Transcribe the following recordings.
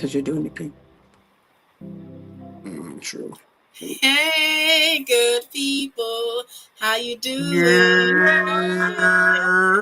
because you're doing it good. True. Hey, good people. How you doing? Yeah.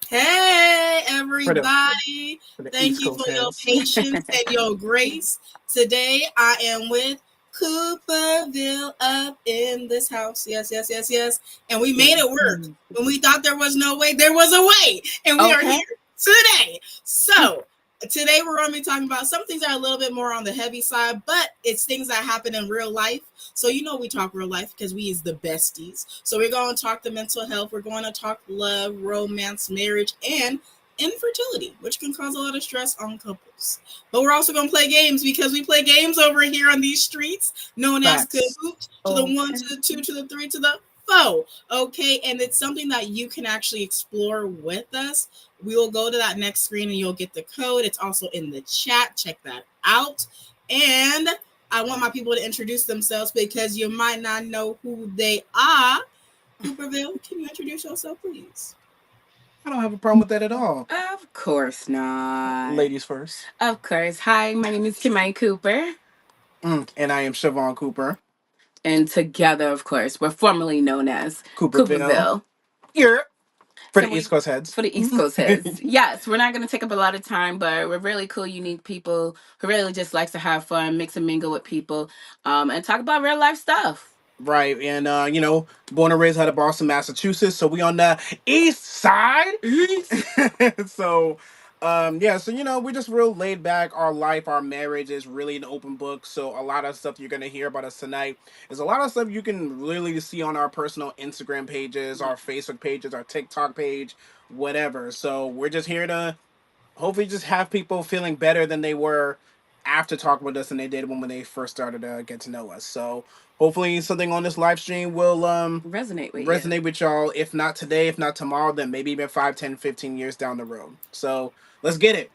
Hey, For everybody. the Thank East you Coast for your heads. patience and your grace. Today, I am with Cooperville up in this house. Yes, yes, yes, yes. And we made it work. When we thought there was no way, there was a way. And we are Okay. here today. So, today we're going to be talking about some things that are a little bit more on the heavy side, but it's things that happen in real life. So we talk real life because we is the besties. So we're going to talk the mental health. We're going to talk love, romance, marriage, and infertility, which can cause a lot of stress on couples. But we're also going to play games because we play games over here on these streets, known as Kahoot, to the 1, to the 2, to the 3, to the 4. Okay, and it's something that you can actually explore with us. We will go to that next screen and you'll get the code. It's also in the chat. Check that out. And I want my people to introduce themselves because you might not know who they are. Cooperville, can you introduce yourself, please? I don't have a problem with that at all. Of course not. Ladies first. Of course. Hi, my name is Kimi Cooper. And I am Chezvaun Cooper. And together, of course, we're formerly known as Cooperville. Yeah. For the East Coast heads. For the East Coast heads. Yes, we're not going to take up a lot of time, but we're really cool, unique people who really just likes to have fun, mix and mingle with people, and talk about real life stuff. Right, and born and raised out of Boston, Massachusetts, so we on the east side. So we're just real laid back. Our life, our marriage is really an open book. So a lot of stuff you're gonna hear about us tonight is a lot of stuff you can really see on our personal Instagram pages, our Facebook pages, our TikTok page, whatever. So we're just here to hopefully just have people feeling better than they were after talking with us than they did when they first started to get to know us. So hopefully something on this live stream will resonate with y'all. If not today, if not tomorrow, then maybe even 5, 10, 15 years down the road. So let's get it.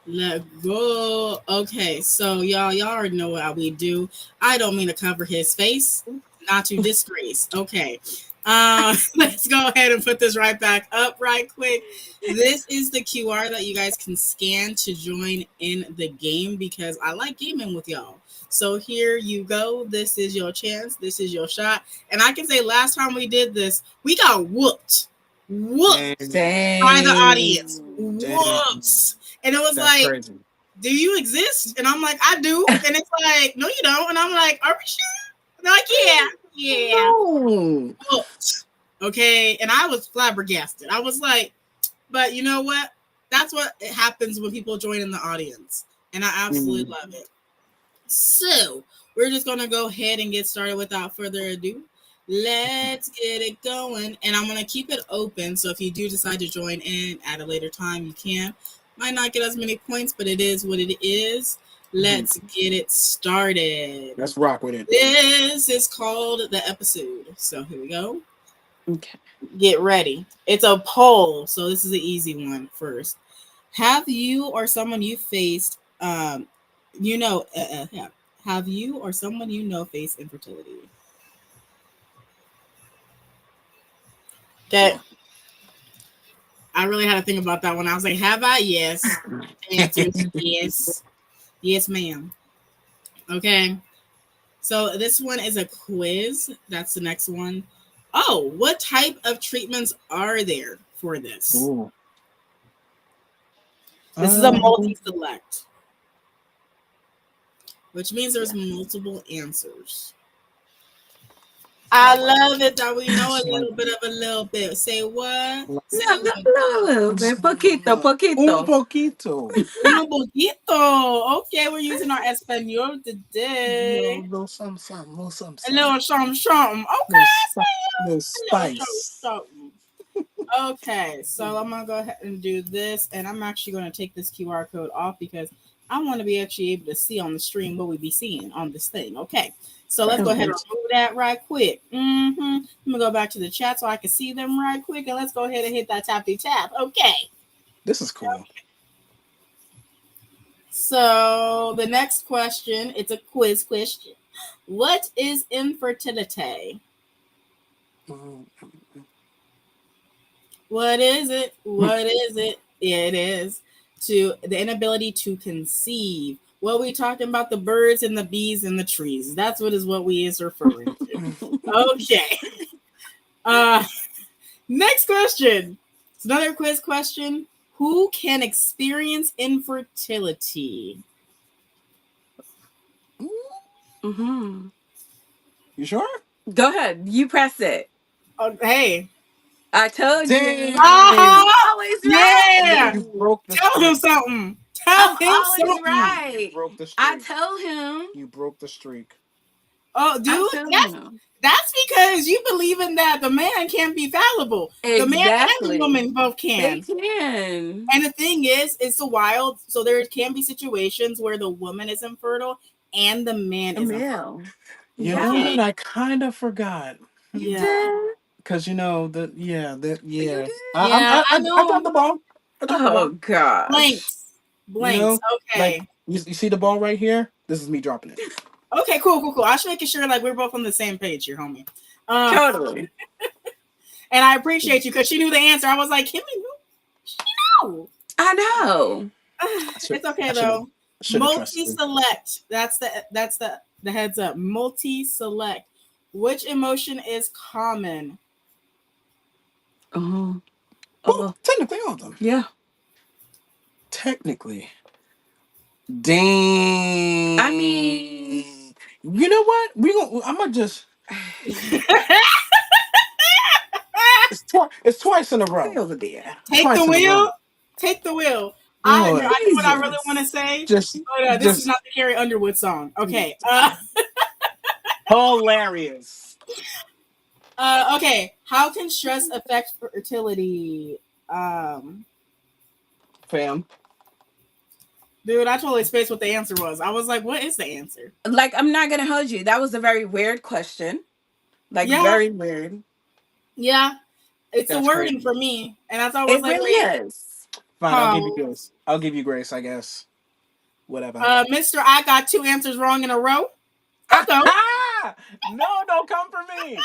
Let's go. Okay, so y'all already know what we do. I don't mean to cover his face, not to disgrace. Okay. Let's go ahead and put this right back up right quick. This is the QR that you guys can scan to join in the game because I like gaming with y'all. So here you go. This is your chance. This is your shot. And I can say last time we did this, we got whooped. Whooped by the audience. Whoops. And it was That's like, crazy. Do you exist? And I'm like, I do. And it's like, no, you don't. And I'm like, are we sure? And they're like, yeah. No. Okay. And I was flabbergasted. I was like, but you know what? That's what happens when people join in the audience. And I absolutely love it. So we're just going to go ahead and get started without further ado. Let's get it going. And I'm going to keep it open. So if you do decide to join in at a later time, you can. Might not get as many points, but it is what it is. Let's get it started. Let's rock with it. This is called the episode. So here we go. Okay. Get ready. It's a poll. So this is the easy one first. Have you or someone you faced, have you or someone you know faced infertility? Okay. I really had to think about that one. I was like, have I? Yes. The answer is yes. Yes, ma'am. Okay. So this one is a quiz. That's the next one. Oh, what type of treatments are there for this? Ooh. This is a multi-select, which means there's multiple answers. I love it that we know a little bit. Say what? Say A little bit. Poquito. Un poquito. Un poquito. Okay, we're using our Espanol today. A little something. A little something. Okay. little spice. Okay, so I'm gonna go ahead and do this, and I'm actually gonna take this QR code off because I want to be actually able to see on the stream what we be seeing on this thing. Okay, so let's go ahead and remove that right quick. I'm gonna go back to the chat so I can see them right quick, and let's go ahead and hit that tappy tap. Okay, this is cool. Okay. So the next question, it's a quiz question. What is infertility? What is it? What is it? Yeah, it is. to the inability to conceive. Well, we talking about the birds and the bees and the trees. That's what we is referring to. Okay. Uh Next question. It's another quiz question. Who can experience infertility? Mm-hmm. You sure? Go ahead. You press it. Oh, hey. I told you. Damn. I'm Uh-huh. always Yeah. You right. broke the Tell him streak. something. I'm Tell him always something. You right. broke the I streak. tell him. You broke the streak. Oh, I dude, tell that's him. that's because you believe in that the man can't be fallible. The man and the Exactly. woman both They can. can. And the thing is, it's a wild. So there can be situations where the woman is infertile and the man A is infertile. male. You Yeah. know Okay. what? I kind of forgot. You Yeah. did. Cause you know You yeah. did. Yeah, I I dropped know. the ball. I dropped the Oh ball. gosh. Blanks. You Blanks. know, like Okay. you see the ball right here. This is me dropping it. Okay, cool. I should make sure like we're both on the same page here, homie. Totally. And I appreciate you because she knew the answer. I was like, Kimmy, she know. I know. It's okay I should have though. trusted you. Multi-select. That's the heads up. Multi-select. Which emotion is common? Oh. Well, technically all of them. Yeah. Technically. Dang. I mean, you know what? I'm gonna just. It's twice in a stay row. over there. Take the Twice in a row. wheel. Take the wheel. I know Lord, what I really Jesus. want to say. just, But this is just not the Carrie Underwood song. Okay. hilarious. Okay. How can stress affect fertility? Um, Fam. Dude, I totally spaced what the answer was. I was like, what is the answer? Like, I'm not gonna hold you. That was a very weird question. Like, Yeah. very weird. Yeah. It's the That's wording crazy. for me. And I thought I was It like, really wait, is. Fine, I'll give you oh. grace. I'll give you grace, I guess. Whatever. Mr. I got 2 answers wrong in a row. Okay. No, don't come for me.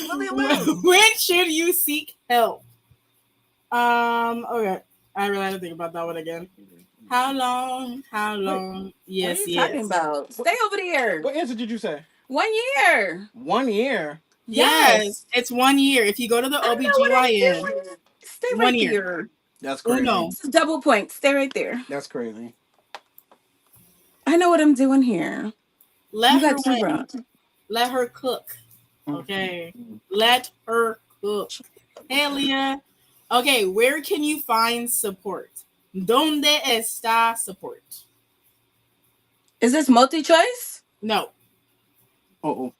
Lily. When should you seek help? Okay. I really had to think about that one again. How long? How long? Yes, What are you talking yes. about? Stay over there. What answer did you say? 1 year. 1 year. Yes, it's 1 year. If you go to the I know what I'm OBGYN, doing. Stay 1 right year. there. That's crazy. Uno. This is double point. Stay right there. That's crazy. I know what I'm doing here. Let You her got two win. wrong. Let her cook. Okay. Let her cook. Hey, Leah. Okay, where can you find support? ¿Dónde está support? Is this multi-choice? No. Uh-oh.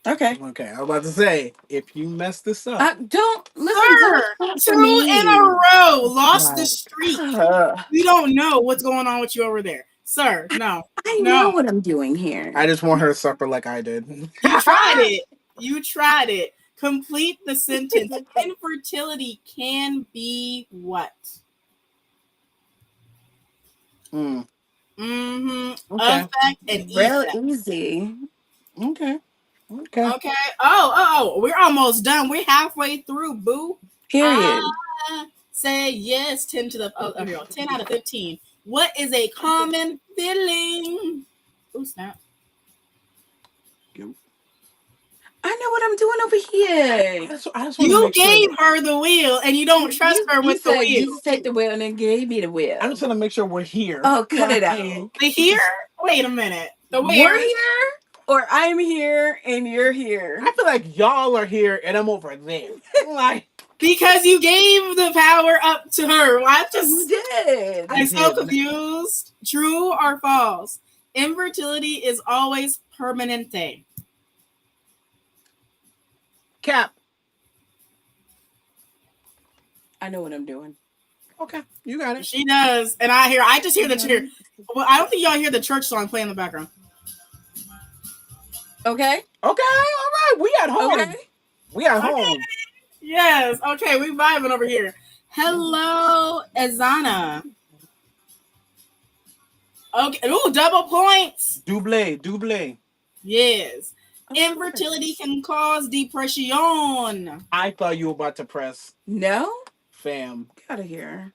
Okay. Okay, I was about to say, if you mess this up. Don't listen. Sir, Don't come 2 for me. in a row. Lost the Right. streak. Ugh. We don't know what's going on with you over there. Sir, no. I No. know what I'm doing here. I just want her to suffer like I did. You tried it. You tried it. Complete the sentence. Infertility can be what? Mm. Mm-hmm. Okay. Effect and Real effect. easy. Okay. Okay. Okay. Oh. We're almost done. We're halfway through, boo. Period. Say yes. 10 to the here we go. 10 out of 15. What is a common feeling? Oh, snap. I know what I'm doing over here. I just want to You make gave sure. her the wheel and you don't trust her You with the said wheel. you just take the wheel and then gave me the wheel. I'm just going to make sure we're here. Oh, cut it out. The here? Wait a minute. The We're where? here, or I'm here and you're here. I feel like y'all are here and I'm over there. Like, Because you gave the power up to her. You did. I'm so confused. True or false? Infertility is always permanente. Cap. I know what I'm doing. Okay, you got it. She does. And I just hear the cheer. Well, I don't think y'all hear the church song playing in the background. Okay. Okay, all right. We at home. Okay. We at home. Yes. Okay, we vibing over here. Hello, Azana. Okay. Ooh, double points. Double. Yes. Infertility can cause depression. I thought you were about to press No. fam. Get out of here.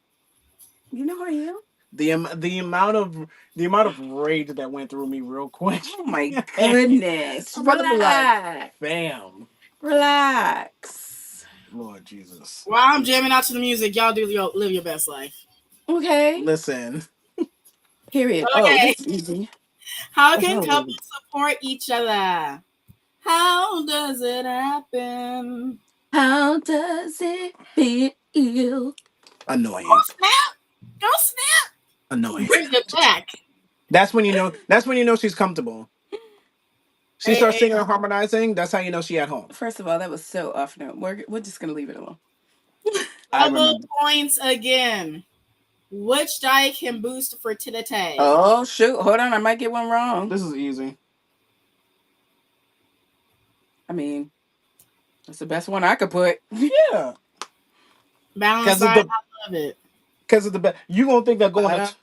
You know who I am. The amount of rage that went through me real quick. Oh my goodness. I'm about to be like, Relax. bam, Relax. Lord Jesus. While I'm jamming out to the music, y'all live your best life. Okay. Listen, Period. Oh, Okay. this is easy. How the can hell was couples support each other? How does it happen? How does it feel? Oh annoying, snap! Go snap! annoying. Bring it back. That's when you know. That's when you know she's comfortable. She Hey, starts hey, singing and harmonizing. That's how you know she at home. First of all, that was so off note. We're just gonna leave it alone. I double remember. points again. Which diet can boost fertility? Oh shoot! Hold on, I might get one wrong. This is easy. I mean, that's the best one I could put. Yeah, Balance because of diet, the I love it. because of the you gonna think that going to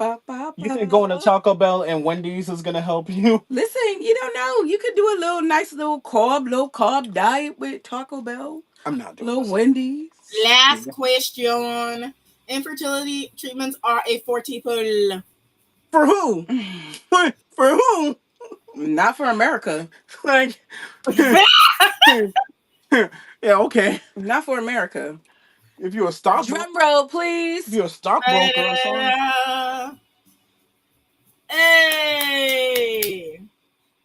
you think going to Ba-da-ba-ba-ba. Taco Bell and Wendy's is gonna help you? Listen, you don't know. You could do a little nice low carb diet with Taco Bell, I'm not doing little this. Wendy's. Last question. Infertility treatments are a forty pull. For who? For who? Not for America. Like, yeah, okay. Not for America. If you're a stockbroker, Drum roll, if please. you're a stockbroker or something. Hey!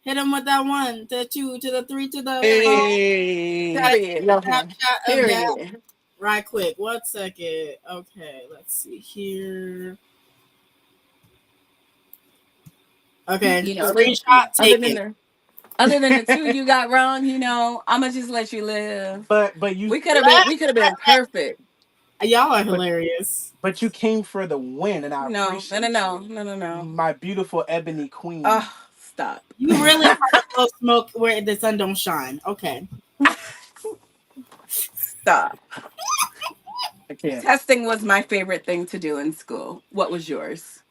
Hit him with that one, to the two, to the three, to the Hey, Gotta Period. love him. snapshot of that Period. right quick. 1 second. Okay, let's see here. Okay, You know, screenshot other than taken. the two you got wrong, I'ma just let you live. But you We could have been perfect. Y'all are but hilarious. but you came for the win, and I No, no, no, appreciate no, you, no, no, no. my beautiful ebony queen. Oh, stop. You really want to blow smoke where the sun don't shine. Okay. Stop. I can't. Testing was my favorite thing to do in school. What was yours?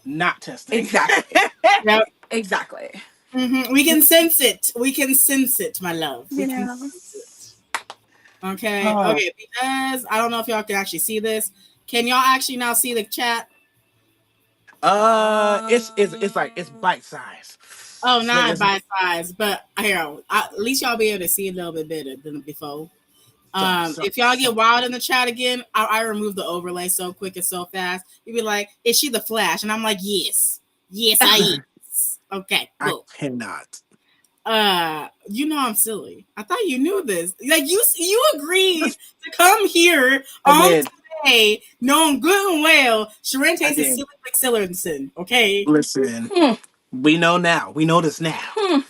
Not testing. Exactly. Yep. Exactly. We can sense it. We can sense it, my love. We You can know. sense it. Okay. Oh, Okay. Because I don't know if y'all can actually see this. Can y'all actually now see the chat? it's like it's bite size. Oh, So not by size, but here, at least y'all be able to see a little bit better than before. If y'all get wild in the chat again, I remove the overlay so quick and so fast. You'd be like, "Is she the Flash?" And I'm like, "Yes, yes, I is." Okay, I cool. cannot. I'm silly. I thought you knew this. Like you agreed to come here I on did. today, knowing good and well Charente I is a did. silly McSillerson. Okay. Listen, Hmm. we know now. We know this now. Hmm.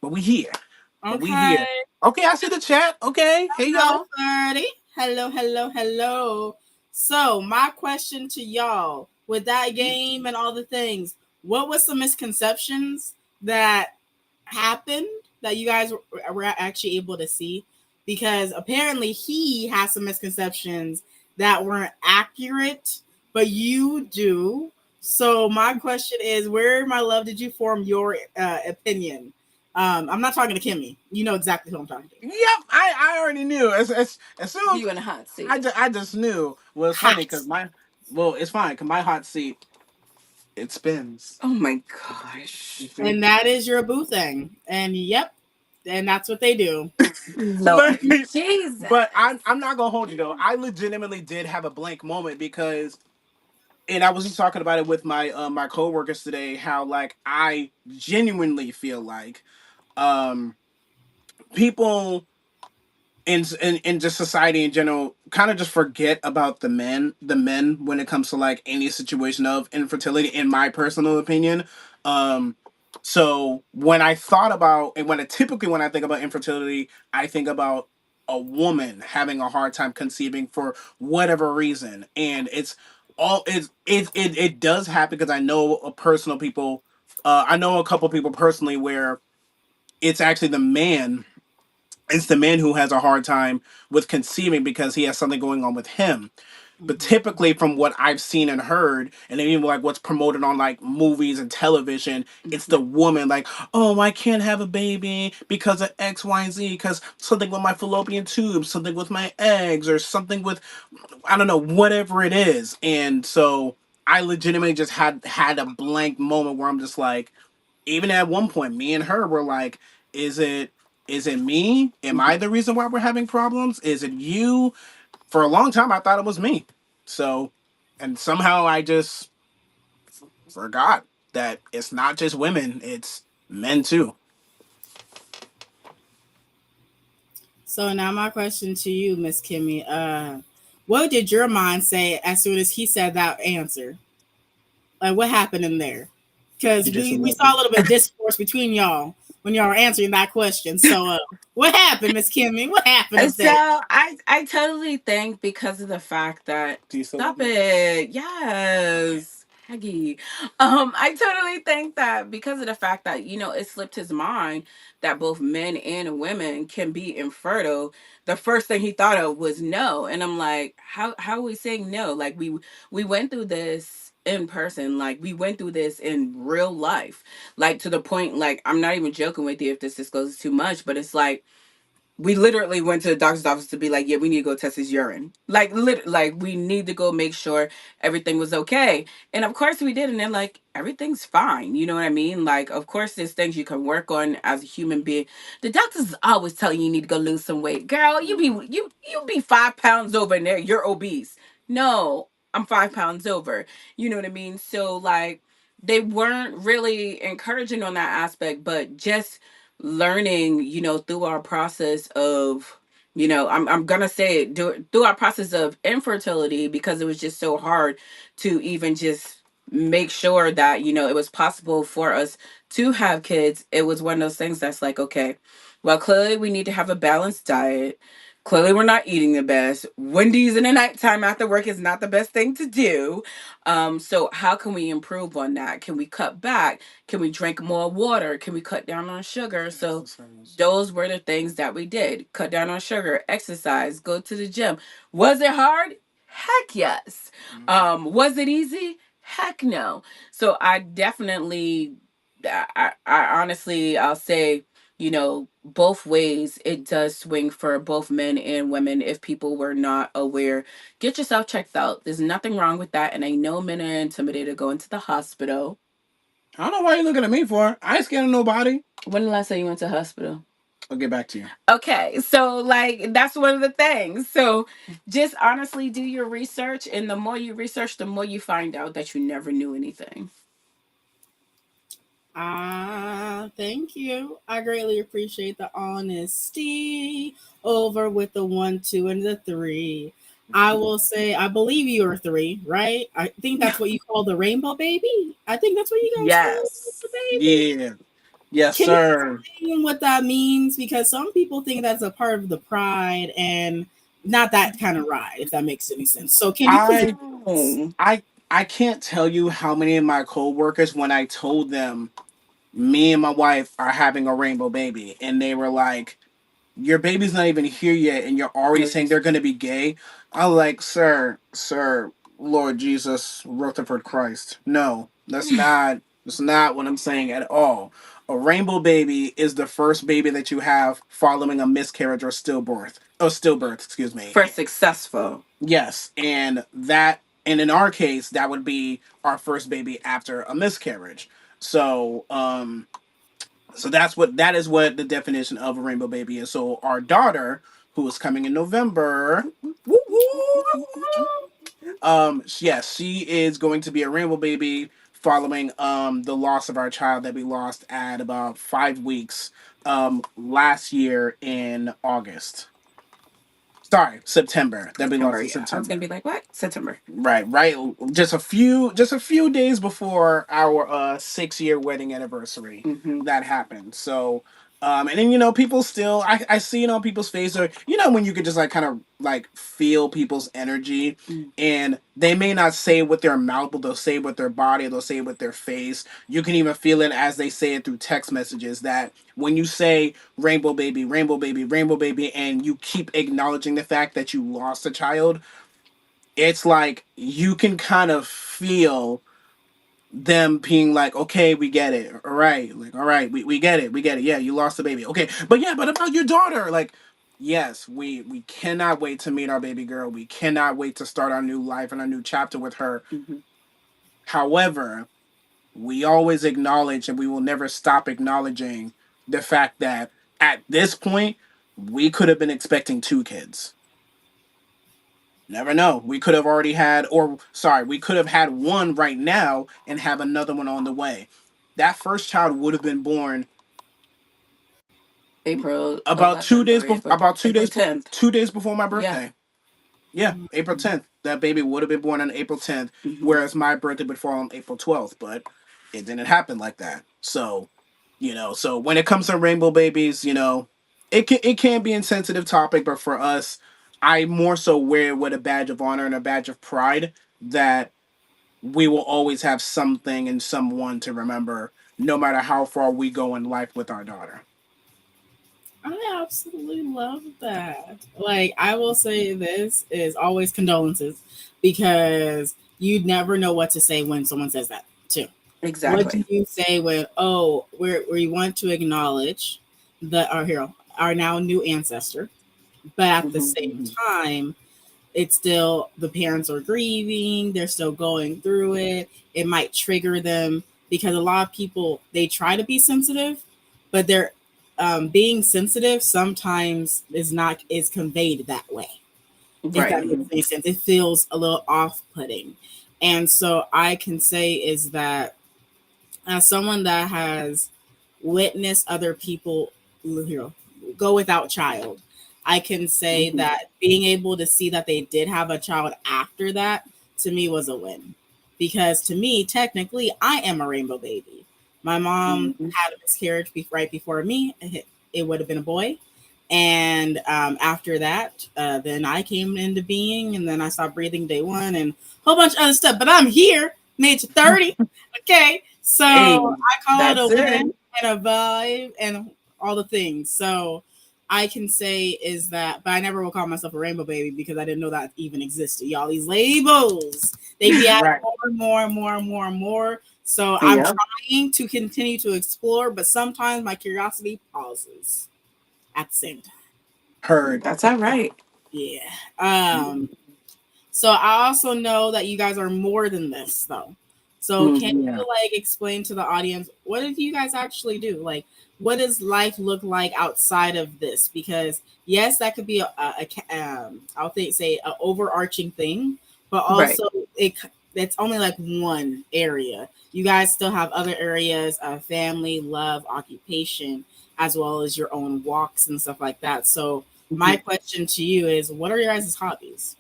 But we here. But we Okay. here. Okay, I see the chat. Okay, hey Hello, y'all. 30. Hello, hello, hello. So, my question to y'all with that game and all the things, what was some misconceptions that happened that you guys were actually able to see? Because apparently he has some misconceptions that weren't accurate, but you do. So, my question is, where, my love, did you form your opinion? I'm not talking to Kimmy. You know exactly who I'm talking to. Yep, I already knew. As soon as You in a hot seat. I just knew. Well, it's funny because it's fine because my hot seat it spins. Oh my gosh. You see? And that is your boo thing. And yep, and that's what they do. Lord but, Jesus. but I'm not gonna hold you though. I legitimately did have a blank moment because, and I was just talking about it with my coworkers today. How like I genuinely feel like um people in just society in general kind of just forget about the men when it comes to like any situation of infertility in my personal opinion. Um so when I thought about and when I think about infertility, I think about a woman having a hard time conceiving for whatever reason, and it does happen because I know a personal people I know a couple people personally where it's actually the man who has a hard time with conceiving because he has something going on with him. But Mhm. typically, from what I've seen and heard, and even like what's promoted on like movies and television, it's the woman like, oh, I can't have a baby because of X, Y, and Z, because something with my fallopian tube, something with my eggs, or something with, I don't know, whatever it is. And so I legitimately just had a blank moment where I'm just like, even at one point, me and her were like, is it me? Am I the reason why we're having problems? Is it you? For a long time I thought it was me. So, and somehow I just forgot that it's not just women, it's men too. So now my question to you, Miss Kimmy, what did your mind say as soon as he said that answer? Like what happened in there? Because You just we love saw me. a little bit of discourse between y'all when y'all were answering that question. So what happened, Miss Kimmy? What happened up So there? I totally think because of the fact that, Do you still love stop me? it. Yes. Peggy. I totally think that because of the fact that, it slipped his mind that both men and women can be infertile, the first thing he thought of was no. And I'm like, how are we saying no? Like we went through this in person, like we went through this in real life. Like to the point, like I'm not even joking with you if this discloses too much, but it's like we literally went to the doctor's office to be like, yeah, we need to go test his urine. Like we need to go make sure everything was okay. And of course we did. And they're like, everything's fine. You know what I mean? Like, of course, there's things you can work on as a human being. The doctors always tell you need to go lose some weight. Girl, you be 5 pounds over and there, you're obese. No, I'm 5 pounds over. You know what I mean? So like they weren't really encouraging on that aspect, but just learning, through our process of, I'm gonna say it, through our process of infertility, because it was just so hard to even just make sure that, it was possible for us to have kids. It was one of those things that's like, okay, well, clearly we need to have a balanced diet. Clearly we're not eating the best. Wendy's in the nighttime after work is not the best thing to do. So how can we improve on that? Can we cut back? Can we drink more water? Can we cut down on sugar? So those were the things that we did. Cut down on sugar, exercise, go to the gym. Was it hard? Heck yes. Was it easy? Heck no. So I definitely, I honestly, I'll say, both ways it does swing for both men and women if people were not aware. Get yourself checked out. There's nothing wrong with that. And I know men are intimidated going to the hospital. I don't know why you're looking at me for. I ain't scared of nobody. When the last time you went to the hospital? I'll get back to you. Okay, so like that's one of the things. So just honestly do your research, and the more you research, the more you find out that you never knew anything. Thank you. I greatly appreciate the honesty over with the one, two, and the three. I will say, I believe you are three, right? I think that's what you call the rainbow baby. I think that's what you guys call the Yes. baby. Yeah. Yes, Can you sir. explain what that means? Because some people think that's a part of the pride and not that kind of ride, if that makes any sense. So, can you please? I I I can't tell you how many of my coworkers, when I told them me and my wife are having a rainbow baby, and they were like, your baby's not even here yet and you're already saying they're going to be gay. I'm like, sir, Lord Jesus, Rutherford Christ, no, that's not what I'm saying at all. A rainbow baby is the first baby that you have following a miscarriage or stillbirth, excuse me. For successful. Yes, and in our case that would be our first baby after a miscarriage. So so that is what the definition of a rainbow baby is. So our daughter, who is coming in November, woo, woo, yes, she is going to be a rainbow baby following the loss of our child that we lost at about 5 weeks last year in August. Sorry, September. That we lost September, in yeah. I was gonna September. be like, what? September. Right. Just a few days before our 6 year wedding anniversary Mm-hmm. that happened. So and then people still, I see it on people's face, or when you could just like kind of like feel people's energy, and they may not say it with their mouth, but they'll say it with their body, they'll say it with their face. You can even feel it as they say it through text messages, that when you say rainbow baby, rainbow baby, rainbow baby, and you keep acknowledging the fact that you lost a child, it's like you can kind of feel them being like, okay, we get it. All right. Like, all right, we get it. We get it. Yeah, you lost the baby. Okay. But yeah, but about your daughter, like, yes, we cannot wait to meet our baby girl. We cannot wait to start our new life and our new chapter with her. Mhm. However, we always acknowledge and we will never stop acknowledging the fact that at this point, we could have been expecting two kids. Never know. We could have already had, or sorry, we could have had one right now and have another one on the way. That first child would have been born April about 11th or April about April 10th. 2 days before my Yeah. birthday. Yeah, April Mhm. 10th. That baby would have been born on April 10th, Hmm. whereas my birthday would fall on April 12th, but it didn't happen like that. So, so when it comes to rainbow babies, it can be a sensitive topic, but for us, I more so wear it with a badge of honor and a badge of pride that we will always have something and someone to remember, no matter how far we go in life with our daughter. I absolutely love that. Like, I will say this is always condolences because you never know what to say when someone says that too. What do Exactly. you say when, oh, we want to acknowledge our hero, our now new ancestor, but at the Hmm. same time, it's still the parents are grieving, they're still going through it. It might trigger them because a lot of people they try to be sensitive, but they're being sensitive sometimes is conveyed that way. If Right. that makes any sense, it feels a little off-putting. And so I can say is that as someone that has witnessed other people, go without child, I can say Hmm. that being able to see that they did have a child after that to me was a win. Because to me, technically, I am a rainbow baby. My mom Hmm. had a miscarriage right before me. It would have been a boy. And after that, then I came into being, and then I stopped breathing day one, and a whole bunch of other stuff. But I'm here, made to 30. Okay, so Hey, I call it a that's it. win and a vibe and all the things. So I can say is that, but I never will call myself a rainbow baby because I didn't know that even existed. Y'all, these labels, they be adding Right. more and more and more and more and more. So I'm Yeah. trying to continue to explore, but sometimes my curiosity pauses at the same time. Heard. That's all right. Yeah. So I also know that you guys are more than this, though. So can Hmm. Yeah. you like explain to the audience what do you guys actually do? Like, what does life look like outside of this? Because yes, that could be I'll think say an overarching thing, but Right. also it it's only like one area. You guys still have other areas of family, love, occupation, as well as your own walks and stuff like that. So my Hmm. question to you is, what are your guys' hobbies?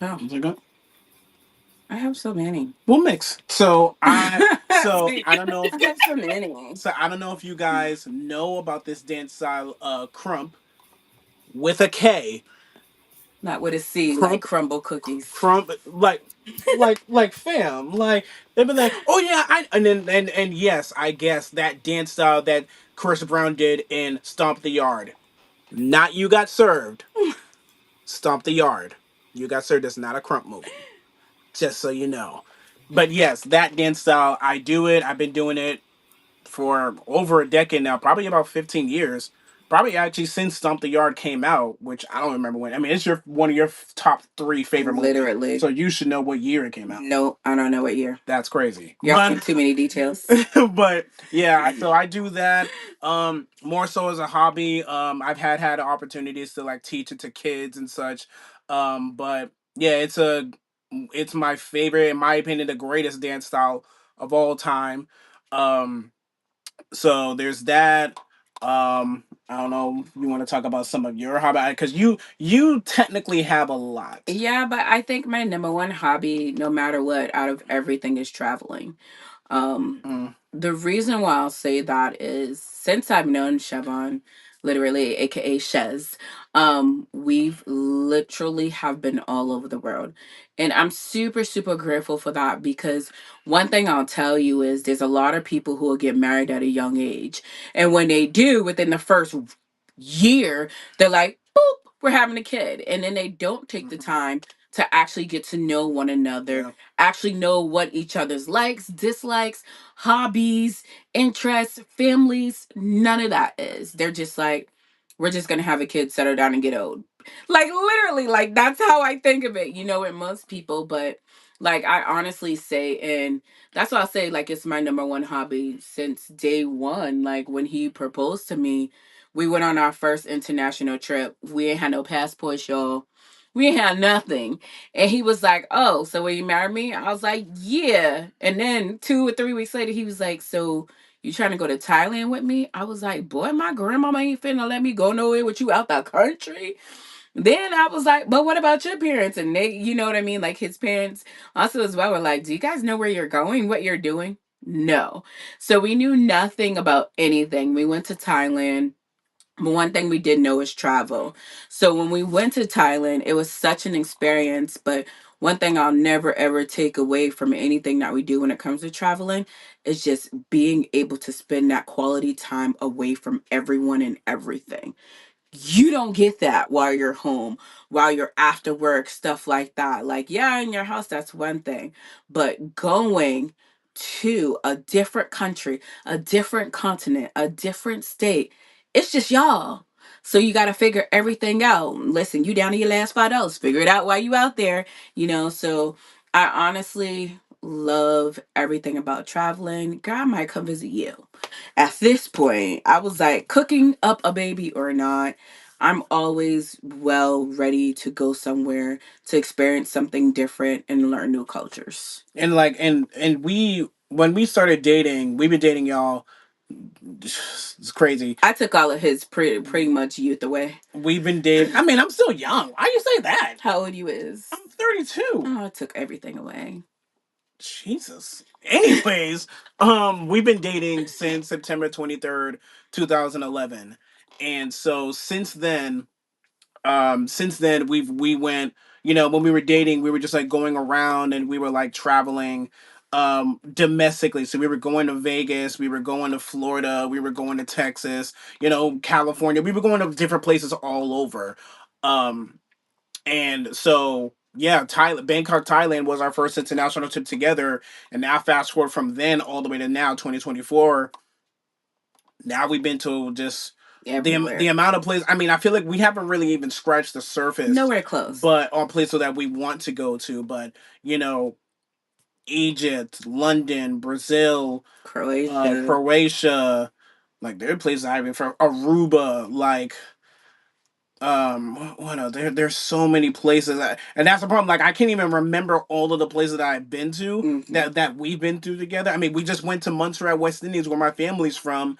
Oh, Is it good? I have so many. We'll mix. See, I don't know if I have so many. you guys know about this dance style, crump with a K. Not with a C, like Crump, crumble cookies. crump, like fam, like they've been like, oh yeah, and yes, I guess that dance style that Chris Brown did in Stomp the Yard. Not You Got Served. Stomp the Yard. You Got Served is not a crump movie. Just so you know. But yes, that dance style, I do it. I've been doing it for over a decade now, probably about 15 years. Probably actually since Stomp the Yard came out, which I don't remember when. I mean, it's one of your top three favorite movies, Literally. so you should know what year it came out. No, I don't know what year. That's crazy. You're But asking too many details. but yeah, so I do that more so as a hobby. I've had opportunities to like teach it to kids and such. But yeah, it's my favorite, in my opinion, the greatest dance style of all time. Um so there's that. I don't know if you want to talk about some of your hobby, because you technically have a lot. Yeah, but I think my number one hobby, no matter what, out of everything, is traveling. Um, Mm. the reason why I'll say that is since I've known Chevon, literally, aka Chez, we've literally have been all over the world. And I'm super, super grateful for that because one thing I'll tell you is there's a lot of people who will get married at a young age. And when they do, within the first year, they're like, boop. we're having a kid. And then they don't take the time to actually get to know one another, Yeah. actually know what each other's likes, dislikes, hobbies, interests, families. None of that is. They're just like, we're just gonna have a kid, settle down, and get old. Like literally, like that's how I think of it, with most people. But like I honestly say, and that's why I say like it's my number one hobby since day one. Like when he proposed to me, we went on our first international trip. We ain't had no passports, y'all. We ain't had nothing. And he was like, "Oh, so will you marry me?" I was like, "Yeah." And then 2 or 3 weeks later, he was like, "So you trying to go to Thailand with me?" I was like, "Boy, my grandmama ain't finna let me go nowhere with you out the country." Then I was like, "But what about your parents?" And they, you know what I mean? Like his parents also as well were like, "Do you guys know where you're going, what you're doing?" No. So we knew nothing about anything. We went to Thailand. But one thing we did know is travel. So when we went to Thailand, it was such an experience. But one thing I'll never ever take away from anything that we do when it comes to traveling is just being able to spend that quality time away from everyone and everything. You don't get that while you're home, while you're after work, stuff like that. Like, yeah, in your house, that's one thing. But going to a different country, a different continent, a different state, it's just y'all. So you got to figure everything out. Listen, you down to your last $5. Figure it out while you out there, So I honestly love everything about traveling. Girl, I might come visit you. At this point, I was like, cooking up a baby or not, I'm always well ready to go somewhere to experience something different and learn new cultures. And like and we when we started dating, we've been dating y'all. It's crazy. I took all of his pretty much youth away. We've been dating. I mean, I'm still young. Why you say that? How old you is? I'm 32. Oh, I took everything away. Jesus. Anyways, we've been dating since September 23rd, 2011. And so since then we went, when we were dating, we were just like going around and we were like traveling domestically. So we were going to Vegas, we were going to Florida, we were going to Texas, California. We were going to different places all over. Um and so, yeah, Thailand, Bangkok, Thailand was our first international trip together. And now, fast forward from then all the way to now, 2024. Now we've been to just the Everywhere. amount of places. I mean, I feel like we haven't really even scratched the surface, Nowhere close. but on places that we want to go to. But you know, Egypt, London, Brazil, Croatia. Croatia, like there are places I haven't from Aruba, like what else? There's so many places and that's the problem. Like I can't even remember all of the places that I've been to Hmm. that we've been to together. I mean, we just went to Montserrat, West Indies, where my family's from,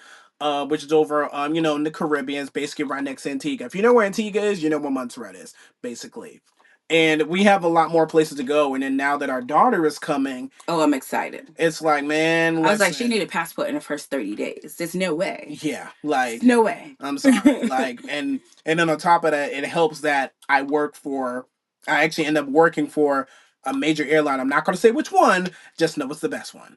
which is over in the Caribbean. It's basically right next to Antigua. If you know where Antigua is, you know where Montserrat is, basically. And we have a lot more places to go. And then now that our daughter is coming, Oh, I'm excited. it's like, man, I was like, she listen. needed a passport in the first 30 days. There's no way. Yeah, There's like no way. I'm sorry. Like and then on top of that, it helps that I actually end up working for a major airline. I'm not gonna say which one, just know it's the best one.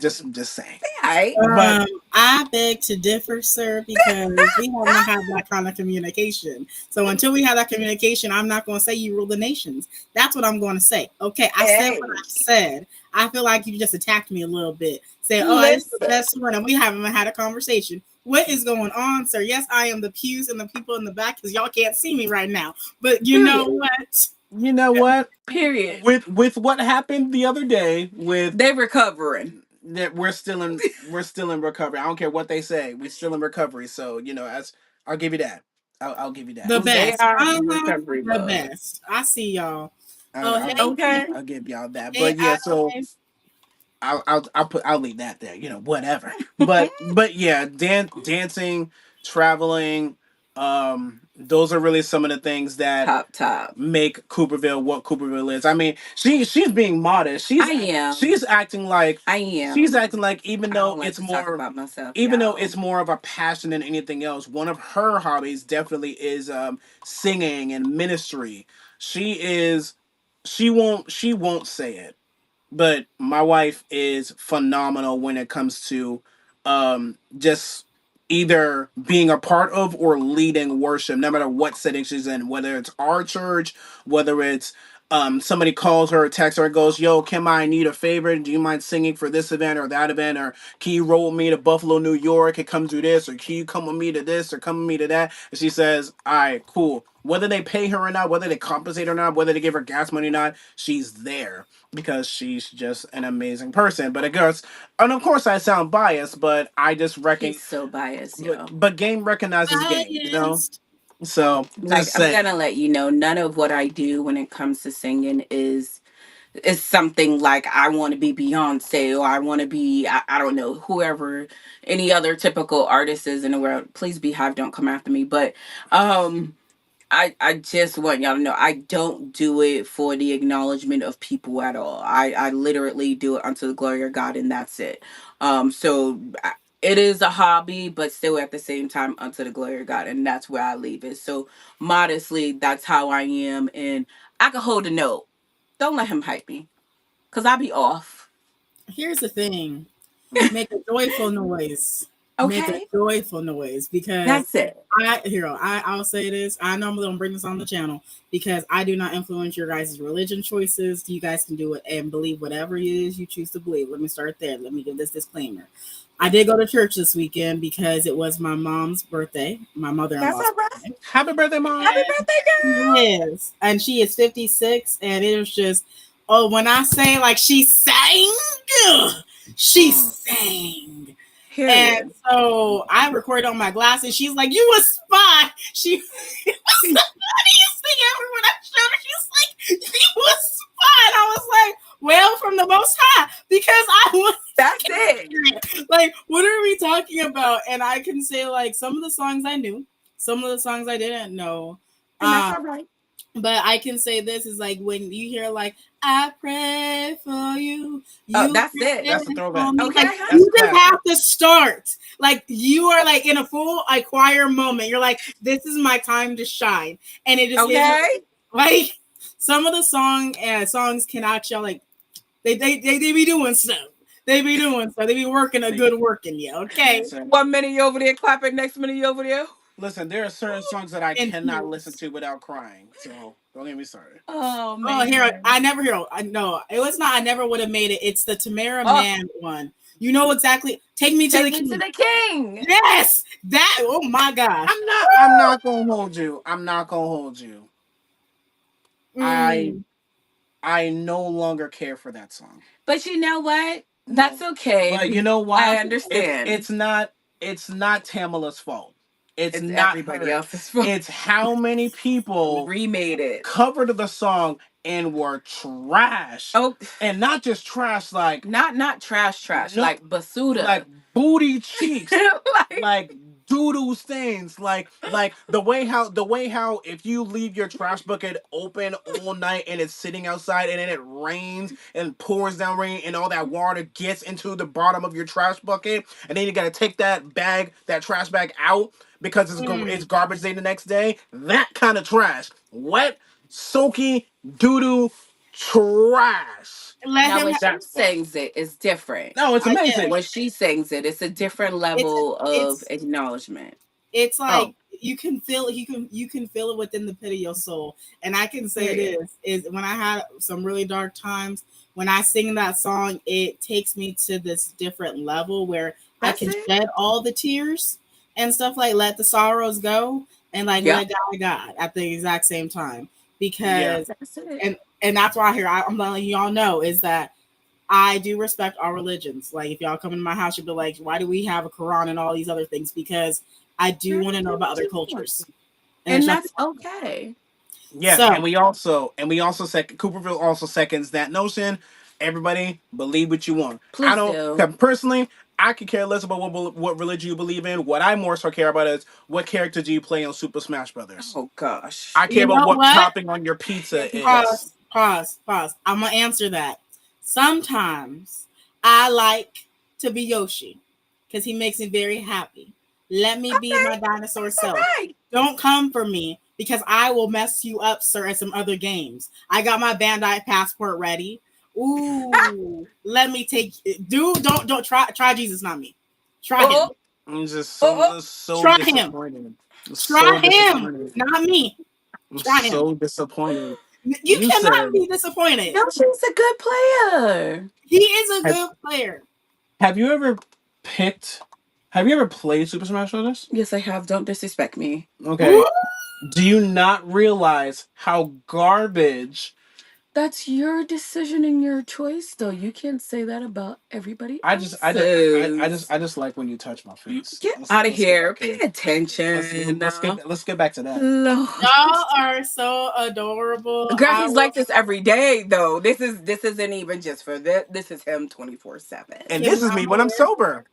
just saying. Right. But I beg to differ, sir, because we have not had that kind of communication. So until we have that communication, I'm not going to say you rule the nations. That's what I'm going to say. Okay, I said Hey, what I said. I feel like you just attacked me a little bit. Say, oh, I just the listen. best one, and we haven't had a conversation. What is going on, sir? Yes, I am the pews and the people in the back because y'all can't see me right now. But you know Period. what? you know what? Period. With what happened the other day with They recovering. that we're still in recovery. I don't care what they say. We're still in recovery. So, as I'll give you that. I'll give you that. The They best. are in Uh-huh. recovery The mode. best. I see y'all. I'll, Oh, I'll, hey, Okay. I'll give y'all that. hey, But yeah, so eyes. I'll leave that there. Whatever. But yeah, dancing, traveling, those are really some of the things that Top, top. make Cooperville what Cooperville is. I mean, she's being modest. I am. She's acting like I she's am. acting like even I though don't like it's to talk more about myself, even though y'all. it's more of a passion than anything else, one of her hobbies definitely is singing and ministry. She is she won't say it, but my wife is phenomenal when it comes to just either being a part of or leading worship, no matter what setting she's in, whether it's our church, whether it's somebody calls her or texts her and goes, "Yo, Kim, I need a favor. Do you mind singing for this event or that event? Or can you roll with me to Buffalo, New York and come do this? Or can you come with me to this or come with me to that?" And she says, "All right, cool." Whether they pay her or not, whether they compensate her or not, whether they give her gas money or not, she's there because she's just an amazing person. But I guess, and of course, I sound biased, but I just reckon, He's so biased, but, yo. but game recognizes game, you know. Biased. So Like, just I'm saying. gonna let you know, none of what I do when it comes to singing is something like I want to be Beyonce or I want to be I don't know whoever any other typical artist is in the world. Please, Beehive, don't come after me. But um I just want y'all to know I don't do it for the acknowledgement of people at all. I literally do it unto the glory of God, and that's it. It is a hobby, but still at the same time unto the glory of God, and that's where I leave it. So modestly, that's how I am, and I can hold a note. Don't let him hype me, cause I be off. Here's the thing. Make a joyful noise. Make a Okay, joyful noise because that's it. I'll say this. I normally don't bring this on the channel because I do not influence your guys' religion choices. You guys can do it and believe whatever it is you choose to believe. Let me start there. Let me give this disclaimer. I did go to church this weekend because it was my mom's birthday, my That's mother-in-law's all right. birthday. Happy birthday, Happy mom. birthday, girl. Yes, and she is 56, and it was just, oh, when I say like she sang, she Mm. sang. And Period. so I recorded on my glasses. She's like, "You a spy." She was the funniest thing ever when I showed her. She was like, "You a spy." And I was like, "Well, from the Most High, because I was That's it. like, what are we talking about?" And I can say like some of the songs I knew, some of the songs I didn't know. And that's Um, all right. but I can say this is like when you hear like I pray for you, you That's it. pray That's a for throwback. me. Okay, Like That's honey. a you just classic. have to start. Like you are like in a full like choir moment. You're like, this is my time to shine. And it just gives you Okay. like some of the songs can actually like they be doing stuff. They be doing stuff. They be working a good working, yeah. Okay. Listen, 1 minute you over there clapping, next minute you over there. listen. There are certain songs that I And cannot listen tears. to without crying. So don't get me started. Oh Oh, here man. I never hear. I no, it was not. I never would have made it. It's the Tamara Oh, Man one. You know exactly. Take me to take the me to king. the king. Yes, that. Oh my gosh. I'm not gonna hold you. I'm not gonna hold you. I Mm, I no longer care for that song. But you know what? That's No. okay. But you know I why? It's understand. it's not it's not Tamala's fault. It's It's not everybody her. else's fault. It's how many people Remade it. covered the song and were trash. Oh, And not just trash like not trash, no like basuda. like booty cheeks, Like, like doodoo stains, like the way how if you leave your trash bucket open all night and it's sitting outside and then it rains and pours down rain and all that water gets into the bottom of your trash bucket and then you gotta take that trash bag out because it's mm. garbage day the next day. That kind of trash, wet, soaky doodoo trash. Let now him. when she That's what. sings it, it's different. No, it's Yeah. amazing. When she sings it, it's a different It's level of it's acknowledgement. it's Oh, like you can feel it. You can feel it within the pit of your soul. And I can say Period. this is when I had some really dark times. When I sing that song, it takes me to this different level where I That's can it. shed all the tears and stuff like let the sorrows go and like Yep. let God at the exact same time yeah. because That's it. and that's why I'm letting y'all know is that I do respect all religions. Like if y'all come into my house, you'll be like, why do we have a Quran and all these other things? Because I do Girl, want to know do about what other you want. cultures. And And there's nothing that's okay. Yeah, so and we also Cooperville also seconds that notion. Everybody believe what you want. I Please don't do. 'cause personally. I could care less about what religion you believe in. What I more so care about is what character do you play on Super Smash Brothers. Oh gosh. I care you about know what what? topping on your pizza is. Pause. I'm gonna answer that. Sometimes I like to be Yoshi because he makes me very happy. Let me be Okay. my dinosaur That's all self. right. Don't come for me because I will mess you up, sir, at some other games. I got my Bandai passport ready. Ooh, let me take. Dude, don't try Jesus, not me. Try Oh, him. I'm just Oh, so Try him. disappointed. Try So him. disappointed. Not me. I'm Try him. so disappointed. You You cannot said be disappointed. Yoshi's a good player. He is a have, good player. have you ever picked have you ever played Super Smash Bros.? Yes, I have. Don't disrespect me. Okay. Do you not realize how garbage That's your decision and your choice, though. You can't say that about everybody I else's. just like when you touch my face. Get out of Let's get here. back Pay to attention. let's get back to that. Lord. Y'all are so adorable. Girl, I he's will. like this every day, though. This isn't even just for this. This is him 24/7. And this is I'm me when I'm aware. sober.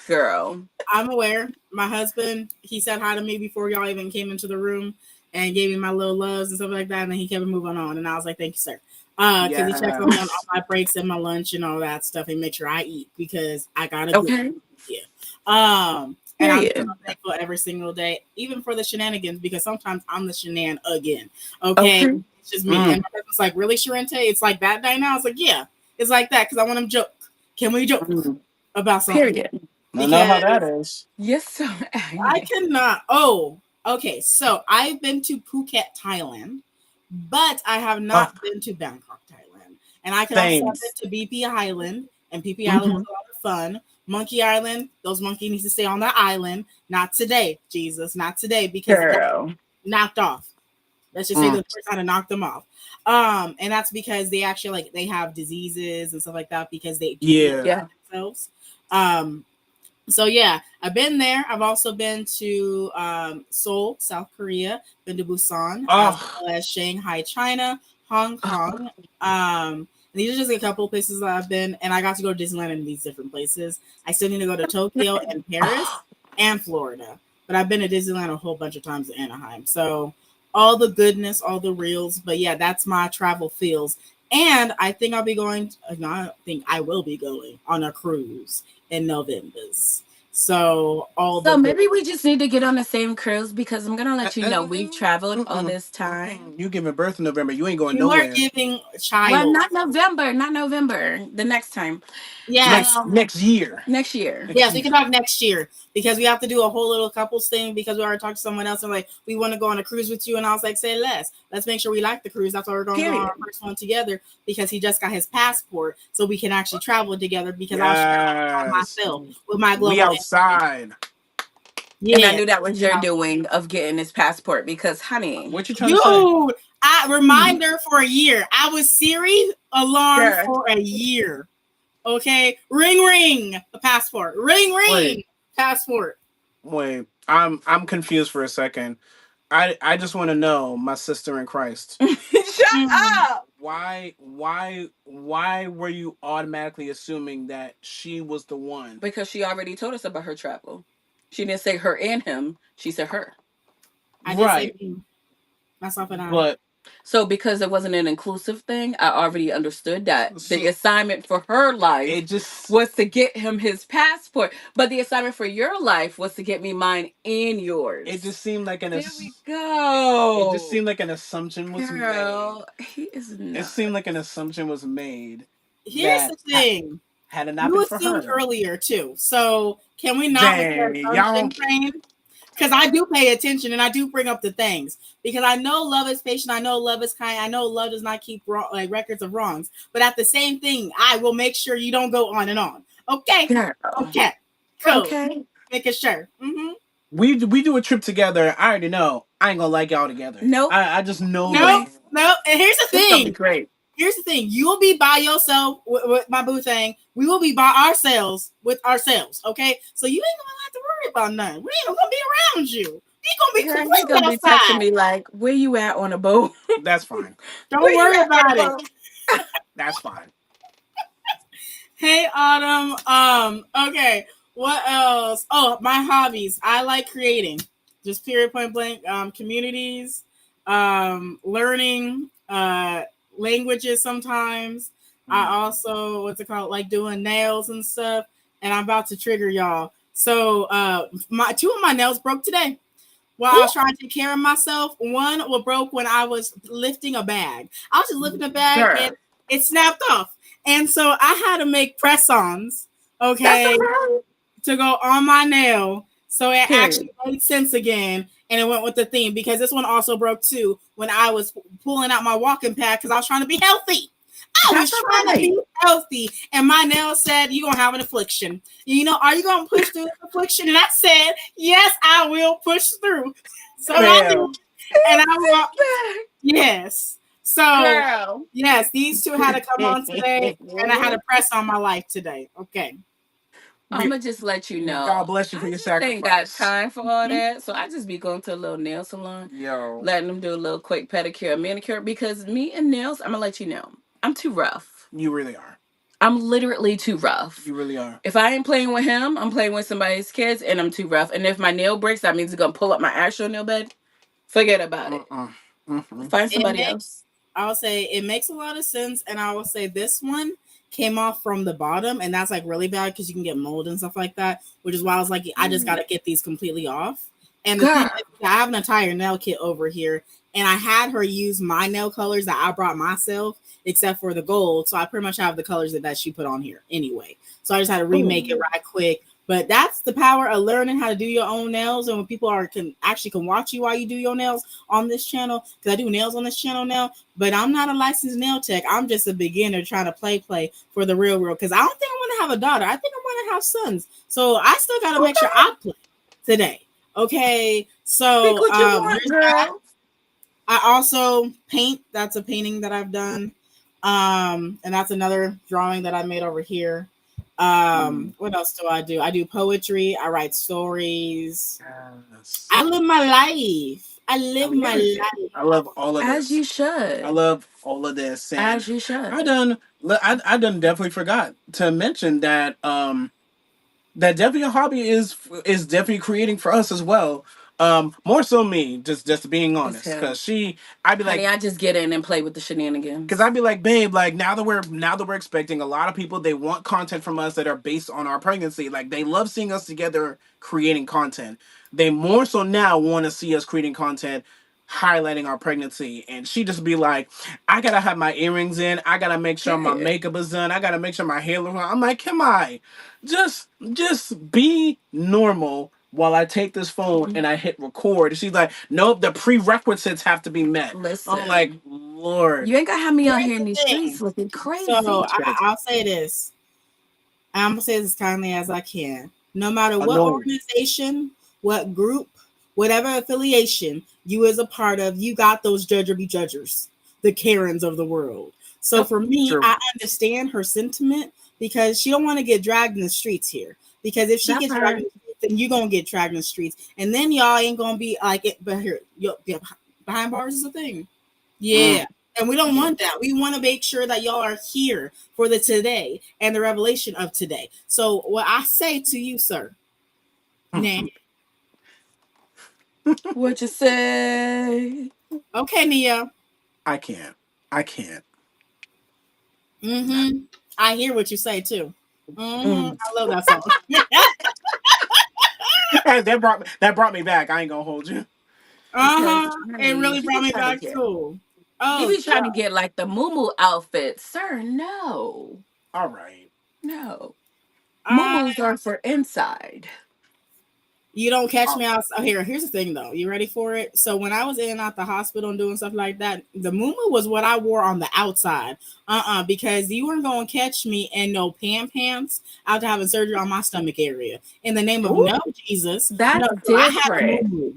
Girl. I'm aware. My husband, he said hi to me before y'all even came into the room and gave me my little loves and stuff like that. And then he kept moving on. And I was like, thank you, sir. Because he checks on me on all Yes. my breaks and my lunch and all that stuff and make sure I eat because I got a good Okay. yeah. And I'm so Period. thankful every single day, even for the shenanigans, because sometimes I'm the shenan again. Okay. Okay. It's just me. Mm. And my husband's like, really, Charente? It's like that night now? I was like, yeah, it's like that because I want him to joke. Can we joke Mm. about something? Period. I know how Because that is. Yes, so I cannot. Oh, okay. So I've been to Phuket, Thailand, but I have Oh, not been to Bangkok, Thailand. And I can also have been thanks. to BP Island, and BP Island was Mhm. a lot of fun. Monkey Island, those monkeys need to stay on the island. Not today, Jesus, not today, because it got Girl. knocked off. Let's just say Mm. the first time to knock them off. And that's because they actually like they have diseases and stuff like that because they do Yeah. Yeah. themselves. Um, so yeah, I've been there. I've also been to Seoul, South Korea, been to Busan, as Oh, well as Shanghai, China, Hong Kong. These are just a couple of places that I've been, and I got to go to Disneyland in these different places. I still need to go to Tokyo and Paris oh, and Florida, but I've been to Disneyland a whole bunch of times in Anaheim. So all the goodness, all the reels. But yeah, that's my travel feels. And I think I'll be going. No, I think I will be going on a cruise in November's. So all the So good. maybe we just need to get on the same cruise because I'm gonna let you know we've traveled all mm-mm, this time. you giving birth in November. You ain't going You are nowhere. giving a Well, child. not November, not November. The next time. Yes. Next year. Next year. Next Yes, we year. can talk next year because we have to do a whole little couples thing because we already talked to someone else and like we want to go on a cruise with you and I was like, say less. Let's make sure we like the cruise. That's why we're gonna go on Period. our first one together because he just got his passport so we can actually travel together because I'll share by Yes. myself with my We global entity. outside. And I Yeah. knew that was your doing of getting his passport because, honey, What you trying to say? Dude, I reminder for a year. I was Siri alarm girl, for a year. Okay, ring ring, the passport. Ring Wait, ring, passport. wait. I'm confused for a second. I just want to know, my sister in Christ. shut Mm. up. Why were you automatically assuming that she was the one? Because she already told us about her travel. She didn't say her and him. She said her. I did say Right. me, myself and I. But So because it wasn't an inclusive thing, I already understood that the so assignment for her life it just was to get him his passport, but the assignment for your life was to get me mine and it yours. just seemed like There we it just go. seemed like an assumption was made. Girl, he is It not. seemed like an assumption was made Here's that the thing. had it not You been for assumed her. earlier too. So can we not make your Dang, y'all. assumption train? Because I do pay attention and I do bring up the things because I know love is patient. I know love is kind. I know love does not keep wrong, like records of wrongs. But at the same thing, I will make sure you don't go on and on. Okay, Girl. okay, cool. Okay. Making sure. Mm-hmm. We do a trip together. I already know. I ain't gonna like y'all together. Nope. I just know No, that. Nope. no. And here's the It's gonna be thing. great. Here's the thing. You will be by yourself with my boo thing. We will be by ourselves with ourselves. Okay, so you ain't gonna have to worry about nothing. We ain't gonna be around you. We gonna be Girl, he completely gonna be texting outside. me like, "Where you at on a boat? That's fine. Don't Where you worry at on a about it. boat?" That's fine. Hey Autumn. Okay. What else? Oh, my hobbies. I like creating. Just period point blank. Communities. Learning. Languages sometimes. I also what's it called? Like doing nails and stuff. And I'm about to trigger y'all. So my two of my nails broke today. While I Ooh, was trying to take care of myself, one was broke when I was lifting a bag. I was just lifting a bag and girl, it snapped off. And so I had to make press ons. that's all Okay. right. to go on my nail. So it Period. actually made sense again. And it went with the theme because this one also broke too when I was pulling out my walking pad because I was trying to be healthy. I was That's all trying to right. be healthy. And my nail said, you're going to have an affliction. You know, are you going to push through this affliction? And I said, yes, I will push through. So I did. Ma'am. And I walked. Back. Yes. So, Girl. yes, these two had to come on today. And I had to press on my life today. Okay. I'm We, gonna just let you God know. bless you for I your just ain't got sacrifice. time for all that. So I just be going to a little nail salon, Yo, letting them do a little quick pedicure, manicure. Because me and nails, I'm gonna let you know, I'm too rough. you really are. I'm literally too rough. You really are. If I ain't playing with him, I'm playing with somebody's kids, and I'm too rough. And if my nail breaks, that means it's gonna pull up my actual nail bed. Forget about it. Uh-uh. Mm-hmm. Find It somebody makes else. I'll say it makes a lot of sense, and I will say this one came off from the bottom, and that's like really bad because you can get mold and stuff like that. Which is why I was like, I just got to get these completely off. And the thing Girl, is, I have an entire nail kit over here, and I had her use my nail colors that I brought myself, except for the gold. So I pretty much have the colors that she put on here anyway. So I just had to remake it ooh, right quick. But that's the power of learning how to do your own nails, and when people are can watch you while you do your nails on this channel, because I do nails on this channel now, but I'm not a licensed nail tech. I'm just a beginner trying to play for the real world. Because I don't think I want to have a daughter. I think I want to have sons. So I still got to make sure okay. I play today. Okay. Pick So what you want, there's that. girl. I also paint. That's a painting that I've done. And that's another drawing that I made over here. Mm. What else do? I do poetry. I write stories. Yes. I live my life. I I live my love it. life. I love all of As you this. I should. love all of this, and As you should. I done. I done definitely forgot to mention that. That definitely a hobby is definitely creating for us as well. More so me, just being It's honest, him. because I'd be Honey, like, I just get in and play with the because shenanigans. I'd be like, babe, like now that we're expecting a lot of people, they want content from us that are based on our pregnancy. Like they love seeing us together creating content. They more so now want to see us creating content highlighting our pregnancy. And she just be like, I gotta have my earrings in, I gotta make sure my Period. makeup is done, I gotta make sure my hair looks on. I'm like, can I just be normal while I take this phone and I hit record? She's like, nope, the prerequisites have to be met. I'm like, Listen, Lord. you ain't gonna have me out Here's here in the these streets thing. looking So crazy. I'll say this. I'm gonna say this as kindly as I can. No matter what No. organization, what group, whatever affiliation you is a part of, you got those judger be judgers, the Karens of the world. So Yep. for me, True. I understand her sentiment because she don't want to get dragged in the streets here. Because if she That gets dragged in part. the streets, then you gonna get dragged in the streets, and then y'all ain't gonna be like it. But here, behind bars is a thing. Mm. Yeah. And we don't Yeah. want that. We want to make sure that y'all are here for the today and the revelation of today. So, what I say to you, sir, nah. What you say? Okay, Nia. I can't. I can't. Mm-hmm. I hear what you say too. Mm-hmm. Mm. I love that song. That brought me back. I ain't gonna hold you. Uh-huh. Because It honey, really you brought be me trying to back get too. you Oh, be trying to get like the moo outfit. Sir, no. All right. No. uh, Moo are for inside. you don't catch Oh, me out. Oh, here's the thing though. You ready for it? So when I was in and out the hospital and doing stuff like that, the muumuu was what I wore on the outside. Because you weren't gonna catch me in no pants after having surgery on my stomach area. In the name of Ooh, no Jesus, no. that's So I had a different. muumuu,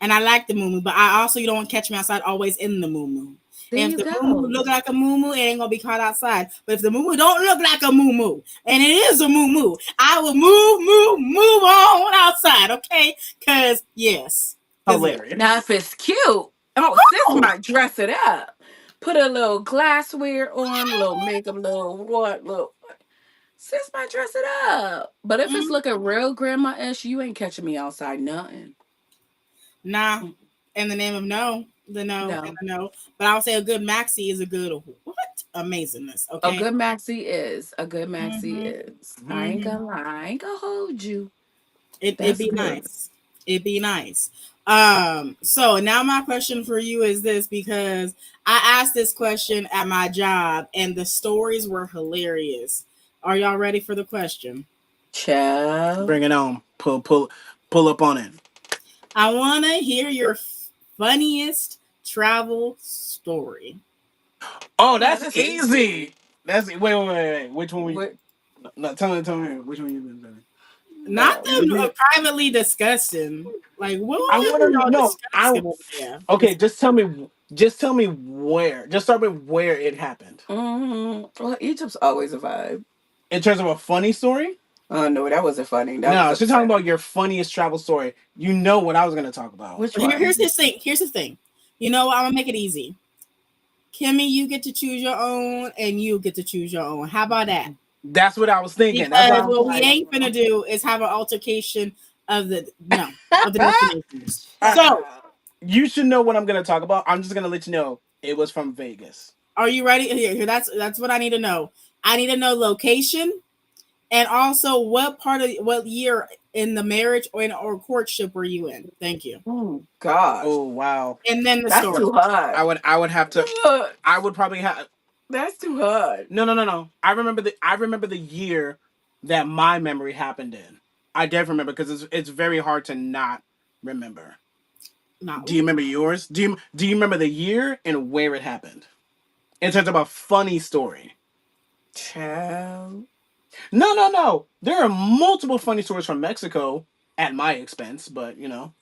and I like the muumuu, but I also you don't catch me outside always in the muumuu. There And if you the muumuu go. look like a muumuu, it ain't gonna be caught outside. But if the muumuu don't look like a muumuu, and it is a muumuu, I will move on outside, okay? Cause yes, yeah. Now hilarious. if it's cute, oh sis Oh, might dress it up. Put a little glassware on, a little makeup, little what, little sis might dress it up. But if it's mm, looking real grandma-ish, you ain't catching me outside nothing. nah. Mm, In the name of no, the no and no. the no. But I would say a good maxi is a good what amazingness, A okay? good maxi is. A good maxi Mm-hmm. is. I ain't Mm-hmm. gonna lie. I ain't gonna hold you. It'd That's be good. nice. It'd be nice. So now my question for you is this because I asked this question at my job and the stories were hilarious. Are y'all ready for the question? Child. Bring it on. Pull up on it. I want to hear your funniest travel story. Oh, Oh, that's that's easy. easy. That's wait. Which one we? What? No, tell me which one you been doing. Not them You- privately discussing. Like, I what want were to y'all know. I discussing over there? okay. Just tell me where. Just start with where it happened. Well, Egypt's always a vibe. In terms of a funny story. Oh no, that wasn't funny. That was No, she's talking upsetting. about your funniest travel story. You know what I was gonna talk about. Which Here's one? the thing. Here's the thing. You know, I'm gonna make it easy. Kimmy, you get to choose your own, and you get to choose your own. How about that? That's what I was thinking. That's what Because I was what we like. ain't gonna do is have an altercation of the no of the destinations. So, Ah, You should know what I'm gonna talk about. I'm just gonna let you know it was from Vegas. are you ready? Here, that's what I need to know. I need to know location and also what part of what year in the marriage or courtship were you in? Thank you. oh gosh, Oh wow. And then the that's story. too hard. I would have to. Look, I would probably have. that's too hard. No. I remember the year that my memory happened in. I definitely remember because it's very hard to not remember. Not Do you remember yours? Do you remember the year and where it happened? In terms of a funny story. Child. No. There are multiple funny stories from Mexico at my expense, but you know.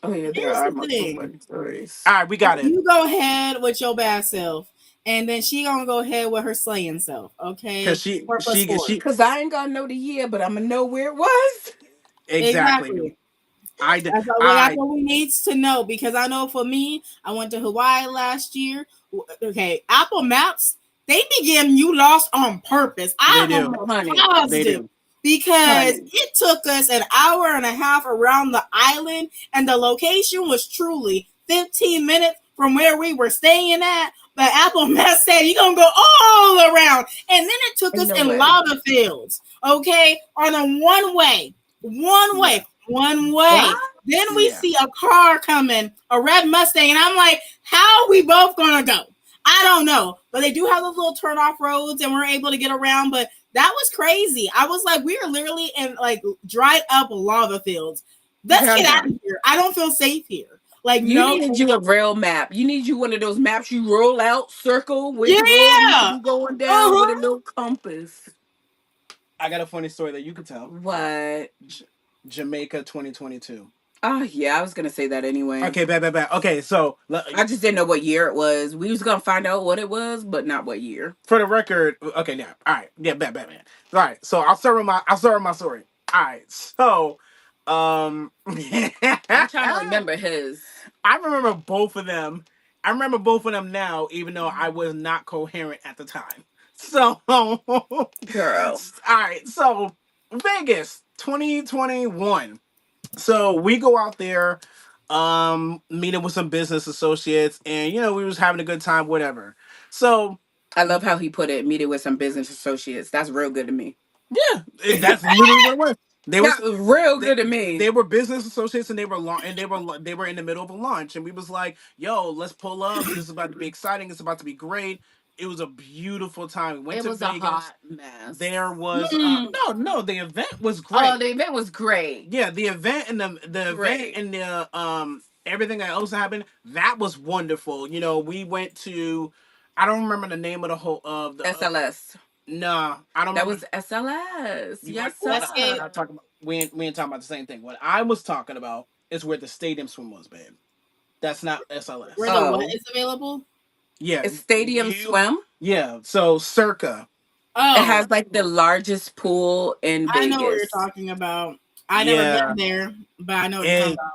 Oh yeah, there here's are the multiple thing. funny stories. All right, we got it. You go ahead with your bad self, and then she gonna go ahead with her slaying self. Cause Okay, 4 plus 4. she Cause I ain't gonna know the year, but I'm gonna know where it was. exactly. Exactly. I That's I what we need to know because I know for me, I went to Hawaii last year. Okay, Apple Maps, they be getting you lost on purpose. they I'm do. almost Honey, They positive do. because honey. it took us an hour and a half around the island, and the location was truly 15 minutes from where we were staying at. But Apple Maps said you're gonna go all around, and then it took Ain't us no in way. lava fields, okay, on a one Yeah. way, one What? way. Then we Yeah. see a car coming, a red Mustang, and I'm like, how are we both gonna go? I don't know, but they do have those little turn off roads, and we're able to get around. But that was crazy. I was like, we are literally in like dried up lava fields. Let's get out Honey. of here. I don't feel safe here. Like, You no, needed you a real map. You need you one of those maps you roll out, circle which road you should yeah, be going down with a uh-huh. little compass. I got a funny story that you could tell. What? J- Jamaica 2022. Oh yeah, I was gonna say that anyway. Okay, bad. Okay, so I just didn't know what year it was. We was gonna find out what it was, but not what year. for the record, okay, yeah, all right, yeah, bad. All right, so I'll start with my story. All right, so I'm trying to remember his. I remember both of them. I remember both of them now, even though I was not coherent at the time. So, all Girl. right, so Vegas 2021. So we go out there, meeting with some business associates, and you know we was having a good time, whatever. So I love how he put it, meet it with some business associates. That's real good to me. yeah, that's literally what it was. They was That was real they, good to me. they were business associates and they were in the middle of a lunch and we was like, "Yo, let's pull up. This is about to be exciting. It's about to be great." It was a beautiful time. We went It to was a Vegas. hot mess. There was Mm. no, the event was Oh, great. the event was great. Yeah, the event and the event Great. and the everything that also happened, that was wonderful. You know, we went to I don't remember the name of the whole of the SLS. nah, I don't That remember. was SLS. You Yes, what? Let's We're get sir. not talking about. We ain't talking about the same thing. What I was talking about is where the stadium swim was, babe. That's not where SLS. the what Oh. is available. Yeah, It's Stadium you. Swim. Yeah, so circa. It Oh, has like the largest pool in I know what you're Vegas. talking about. I never been Yeah, there, but I know what you're talking it about.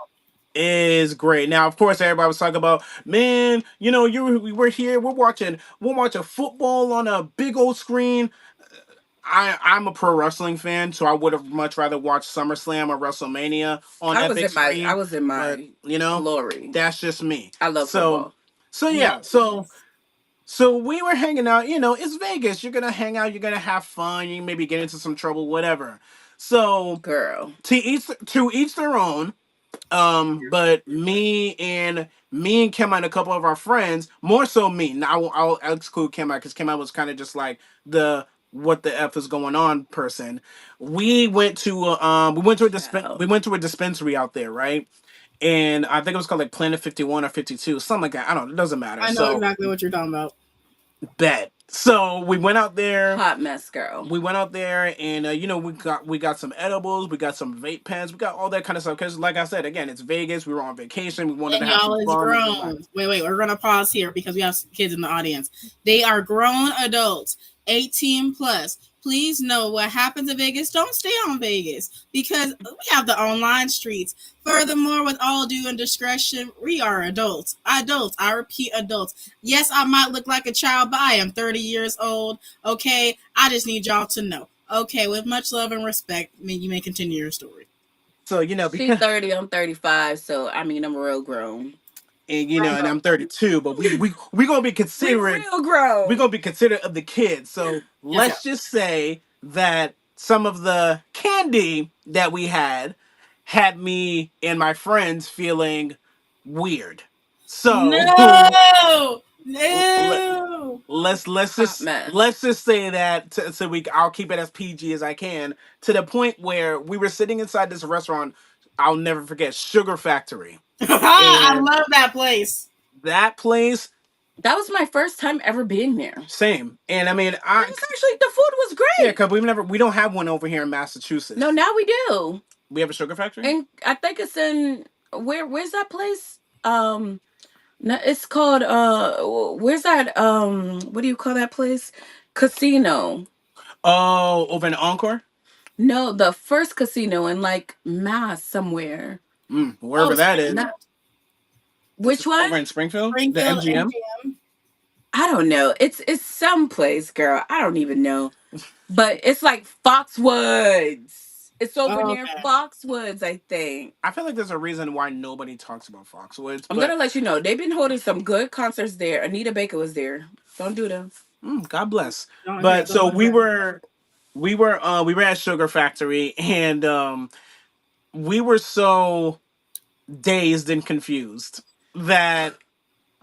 is great. Now, of course, everybody was talking about, man. You know, we were here. We're watching football on a big old screen. I'm a pro wrestling fan, so I would have much rather watched SummerSlam or WrestleMania on Epic I screen. was in But my you know, glory. that's just me. I love So, football. so No, yeah, so we were hanging out. You know, it's Vegas. You're gonna hang out. You're gonna have fun. You maybe get into some trouble, whatever. So Girl. to each their own. But me and Kim and a couple of our friends, more so me. Now I'll exclude Kim because Kim was kind of just like the what the f is going on person. We went to a dispensary out there, right? And I think it was called like Planet 51 or 52, something like that. I don't know. It doesn't matter. I know So exactly what you're talking about. bet. So we went out there. Hot mess, girl. We went out there, and we got some edibles, we got some vape pens, we got all that kind of stuff. Because, like I said, again, it's Vegas. We were on vacation. We wanted to And have some y'all is fun and relax. grown. Wait, we're gonna pause here because we have kids in the audience. They are grown adults, 18 plus. Please know what happens in Vegas. Don't stay on Vegas because we have the online streets. Furthermore, with all due indiscretion, we are adults. Adults. I repeat, adults. Yes, I might look like a child, but I am 30 years old. Okay, I just need y'all to know. Okay, with much love and respect, you may continue your story. So She's because 30, I'm 35, so I mean I'm real grown. and I'm 32, but we gonna be We considerate. real grown. We gonna be considerate of the kids. So Yes, let's just say that some of the candy that we had me and my friends feeling weird. So no, let, no. Hot mess. let's just say that so I'll keep it as PG as I can, to the point where we were sitting inside this restaurant. I'll never forget, Sugar Factory, I and love that place. that place, That was my first time ever being there. same. And I mean, It was actually, the food was yeah, great. because we don't have one over here in Massachusetts. No, now we do. We have a Sugar Factory. And I think it's in where's that place? No, it's called where's that what do you call that place? Casino. Oh, over in Encore. No, the first casino in like Mass somewhere. Oh, Wherever that is. Springfield, Not It's which one? over in Springfield, the Springfield, MGM. MGM. I don't know. It's some place, girl. I don't even know. But it's like Foxwoods. It's over Oh, near okay. Foxwoods, I think. I feel like there's a reason why nobody talks about Foxwoods, I'm but gonna let you know. They've been holding some good concerts there. Anita Baker was there. Don't do them. God bless. Don't, yeah, But don't so do that. we were at Sugar Factory, and we were so dazed and confused that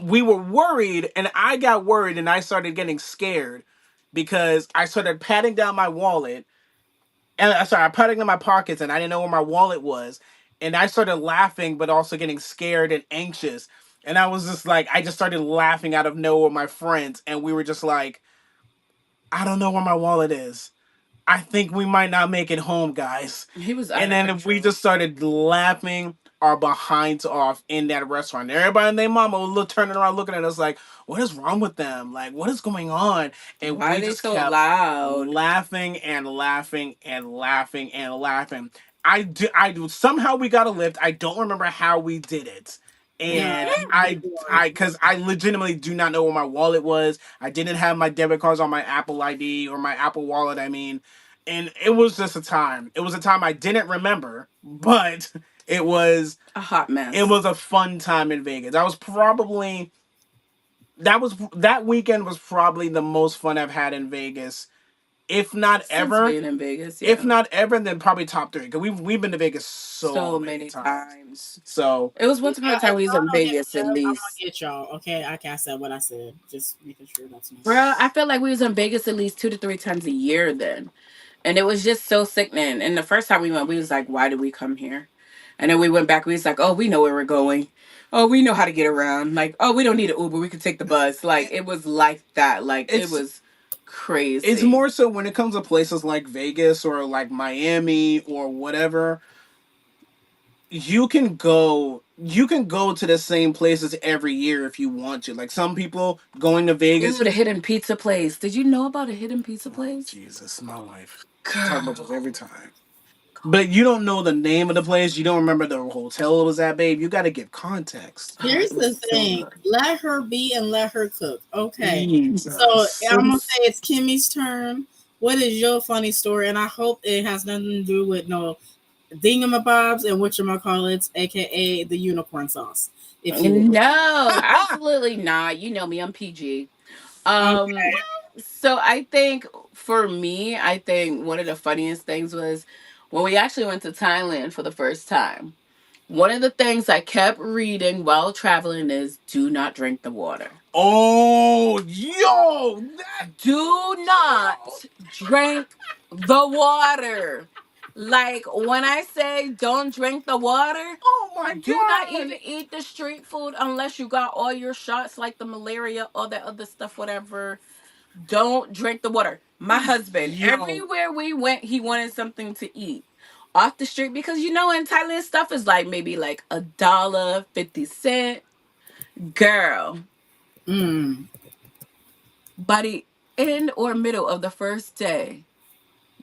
we were worried, and I got worried, and I started getting scared because I started patting down my wallet, and I patting in my pockets, and I didn't know where my wallet was, and I started laughing, but also getting scared and anxious, and I was just like, I just started laughing out of nowhere with my friends, and we were just like, I don't know where my wallet is. I think we might not make it home, guys. He was out And of then we control. just started laughing our behinds off in that restaurant. Everybody and their mama was turning around looking at us like, what is wrong with them? Like, what is going on? And Why are we they just so kept loud? laughing and laughing and laughing and laughing. I do somehow we got a lift. I don't remember how we did it. No, And before. because I legitimately do not know where my wallet was. I didn't have my debit cards on my Apple ID or my Apple Wallet. I mean, and it was just a time. It was a time I didn't remember, but it was A hot it mess. was a fun time in Vegas. That weekend was probably the most fun I've had in Vegas, if not Since ever. being in Vegas, If yeah. not ever, then probably top three. Because we've been to Vegas so So many many times. times. So It was once upon a If time we was y'all in don't hit Vegas me at up, I'm gonna least. get y'all. Okay, I said what I said. Just making sure that's me. Bro, I feel like we was in Vegas at least 2 to 3 times a year then. And it was just so sickening. And the first time we went, we was like, why did we come here? And then we went back, we was like, oh, we know where we're going. Oh, we know how to get around. Like, oh, we don't need an Uber, we could take the bus. Like, it was like that. Like, it it's was it's crazy. more so when it comes to places like Vegas or like Miami or whatever. You can go to the same places every year if you want to. Like some people going to Ooh, Vegas. the hidden pizza place. Did you know about a hidden pizza Oh place? Jesus, my life. Talk about this Girl. every time. But you don't know the name of the place. You don't remember the hotel it was at, babe. You got to give context. Oh, Here's it was the so thing: good. let her be and let her cook. Okay. So Jesus. I'm gonna say it's Kimmy's turn. What is your funny story? And I hope it has nothing to do with no thingamabobs and whatchamacallits, aka the unicorn sauce, if you will. No, absolutely not. You know me, I'm PG. Okay. Um, so I think for me, I think one of the funniest things was when we actually went to Thailand for the first time. One of the things I kept reading while traveling is do not drink the water. Oh, yo, that. Do not drink the water. Like when I say don't drink the water, Oh my do not god. even eat the street food unless you got all your shots, like the malaria, all that other stuff, whatever. Don't drink the water. My husband, Yo. everywhere we went, he wanted something to eat off the street because in Thailand stuff is like maybe like $1.50. Girl, Mm. by the end or middle of the first day,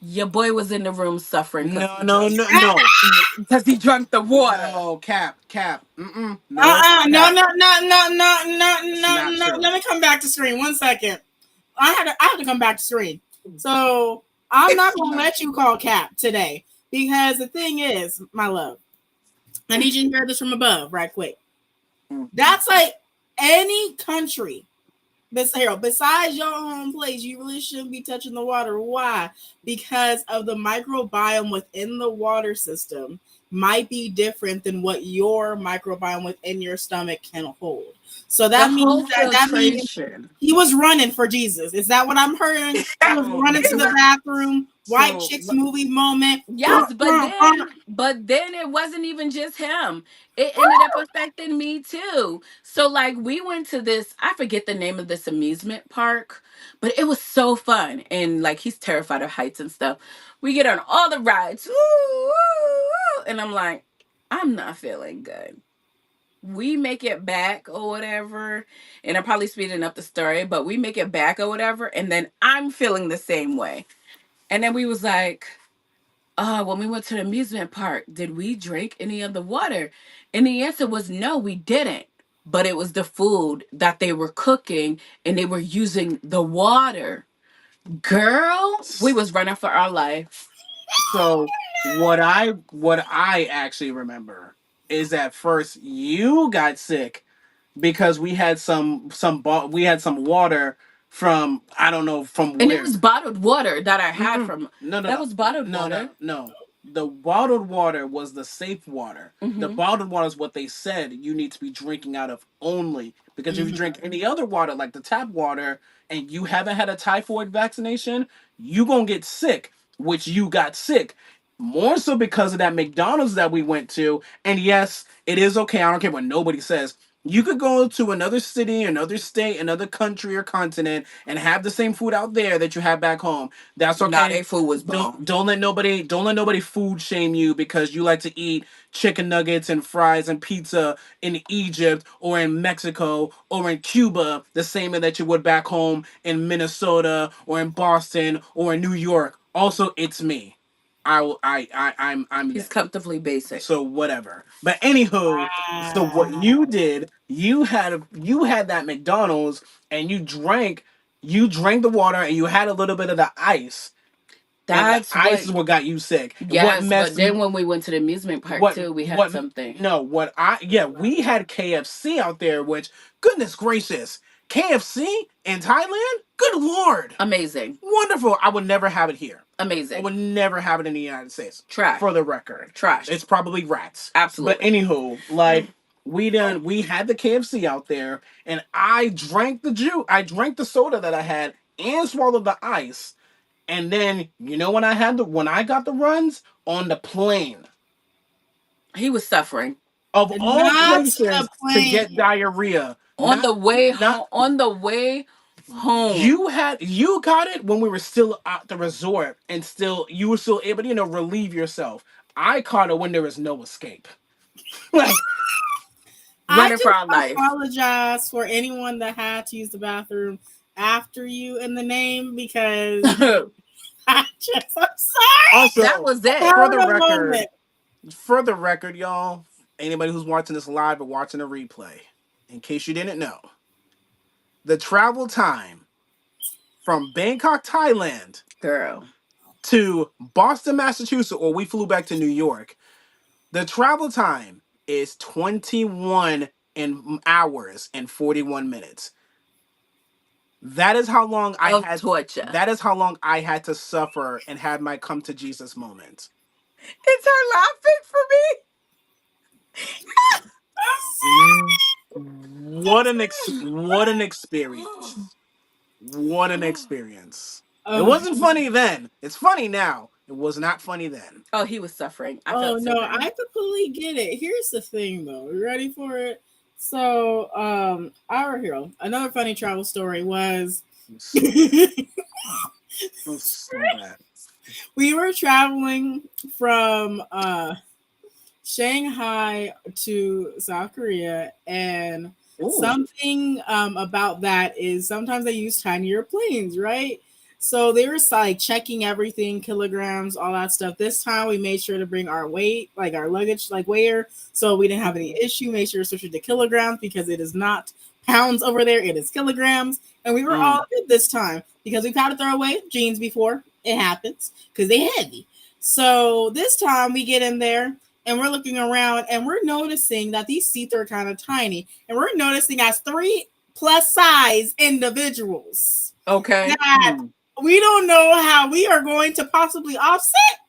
your boy was in the room suffering No, no, no, no. because he drank the water. No, cap. No, No, cap. no, no, no, no, no, It's no, not no. true. Let me come back to screen 1 second. I had to come back to screen. So I'm not gonna let you call Cap today because the thing is, my love, I need you to hear this from above, right quick. That's like any country. Besides your home place, you really shouldn't be touching the water. Why? Because of the microbiome within the water system might be different than what your microbiome within your stomach can hold. So The that whole means that means filtration. he was running for Jesus. Is that what I'm hearing? He was So, running to the bathroom. White so, chicks movie moment. Yes, but then it wasn't even just him. It ended up affecting me too. So like we went to this, I forget the name of this amusement park, but it was so fun. And like he's terrified of heights and stuff. We get on all the rides. Woo, woo, woo, and I'm like, I'm not feeling good. We make it back or whatever, and I'm probably speeding up the story, but we make it back or whatever, and then I'm feeling the same way. And then we was like, when we went to the amusement park, did we drink any of the water? And the answer was no, we didn't. But it was the food that they were cooking and they were using the water. Girl, we was running for our life. so what I actually remember is that first you got sick because we had some water from I don't know from And it where. was bottled water that I had Mm-mm. from. No, no, That no, was bottled no, no, water. no. The bottled water was the safe water. The Hmm. bottled water is what they said you need to be drinking out of only. Because if you Mhm. drink any other water, like the tap water, and you haven't had a typhoid vaccination, you gonna get sick. Which you got sick. More so because of that McDonald's that we went to. And yes, it is okay. I don't care what nobody says. You could go to another city, another state, another country or continent and have the same food out there that you have back home. That's Nah, okay. their food was Don't bomb. don't let nobody food shame you because you like to eat chicken nuggets and fries and pizza in Egypt or in Mexico or in Cuba the same way that you would back home in Minnesota or in Boston or in New York. Also, it's me. I'm He's them. comfortably basic. So whatever. But anywho, so what you did, you had that McDonald's and you drank the water and you had a little bit of the ice, and the That's ice what. is what got you sick. And what Yes, but messed then when we went to the amusement park what too, we had what something no what I yeah we had KFC out there, which goodness gracious, KFC in Thailand, good lord, amazing. wonderful. I would never have it here. I Amazing. would never have it in the United States. For Trash. the record, Trash. it's probably rats. But Absolutely. anywho, like we had the KFC out there, and I drank the juice. I drank the soda that I had and swallowed the ice. And then when I got the runs on the plane He was suffering. of all Not the places to plane. get diarrhea, On not the way not on the way home. you got it when we were still at the resort and still you were still able to relieve yourself. I caught it when there was no escape. Like I Running for just our life. apologize for anyone that had to use the bathroom after you in the name because That I'm sorry. also was it. for Having the a record, moment. y'all, anybody who's watching this live or watching a replay, in case you didn't know, the travel time from Bangkok, Thailand Girl. to Boston, Massachusetts, or we flew back to New York. The travel time is 21 hours and 41 minutes. That is how long I Of had torture. that is how long I had to suffer and had my come to Jesus moment. It's her laughing for me. I'm Mm. What an experience. What an experience. It Oh, wasn't funny then. It's funny now. It was not funny then. Oh, he was suffering. I oh felt so no, bad. I completely get it. Here's the thing though. You ready for it? So, our hero, another funny travel story was It was so bad. It was so bad. we were traveling from Shanghai to South Korea, and Ooh. something about that is sometimes they use tinier planes, right? So they were like checking everything, kilograms, all that stuff. This time we made sure to bring our weight, like our luggage, like weigher, so we didn't have any issue. Made sure to switch it to kilograms because it is not pounds over there; it is kilograms. And we were Mm. all good this time because we've had to throw away jeans before. It happens because they heavy. So this time we get in there and we're looking around and we're noticing that these seats are kind of tiny. And we're noticing as three plus size individuals Okay. that Mm. we don't know how we are going to possibly offset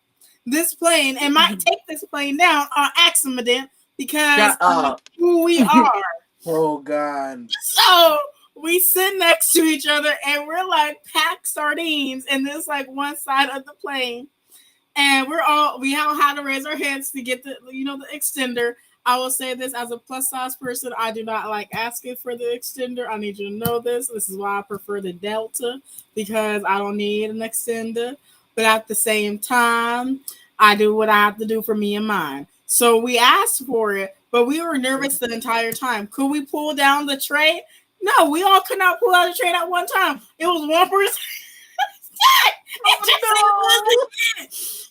this plane and might take this plane down on accident because Shut of up. who we are. Oh God. So we sit next to each other and we're like packed sardines in this like one side of the plane, and we all had to raise our hands to get the extender. I will say this as a plus size person, I do not like asking for the extender. I need you to know this. This is why I prefer the Delta because I don't need an extender. But at the same time, I do what I have to do for me and mine. So we asked for it, but we were nervous the entire time. Could we pull down the tray? No, we all could not pull out the tray at one time. It was one person. Oh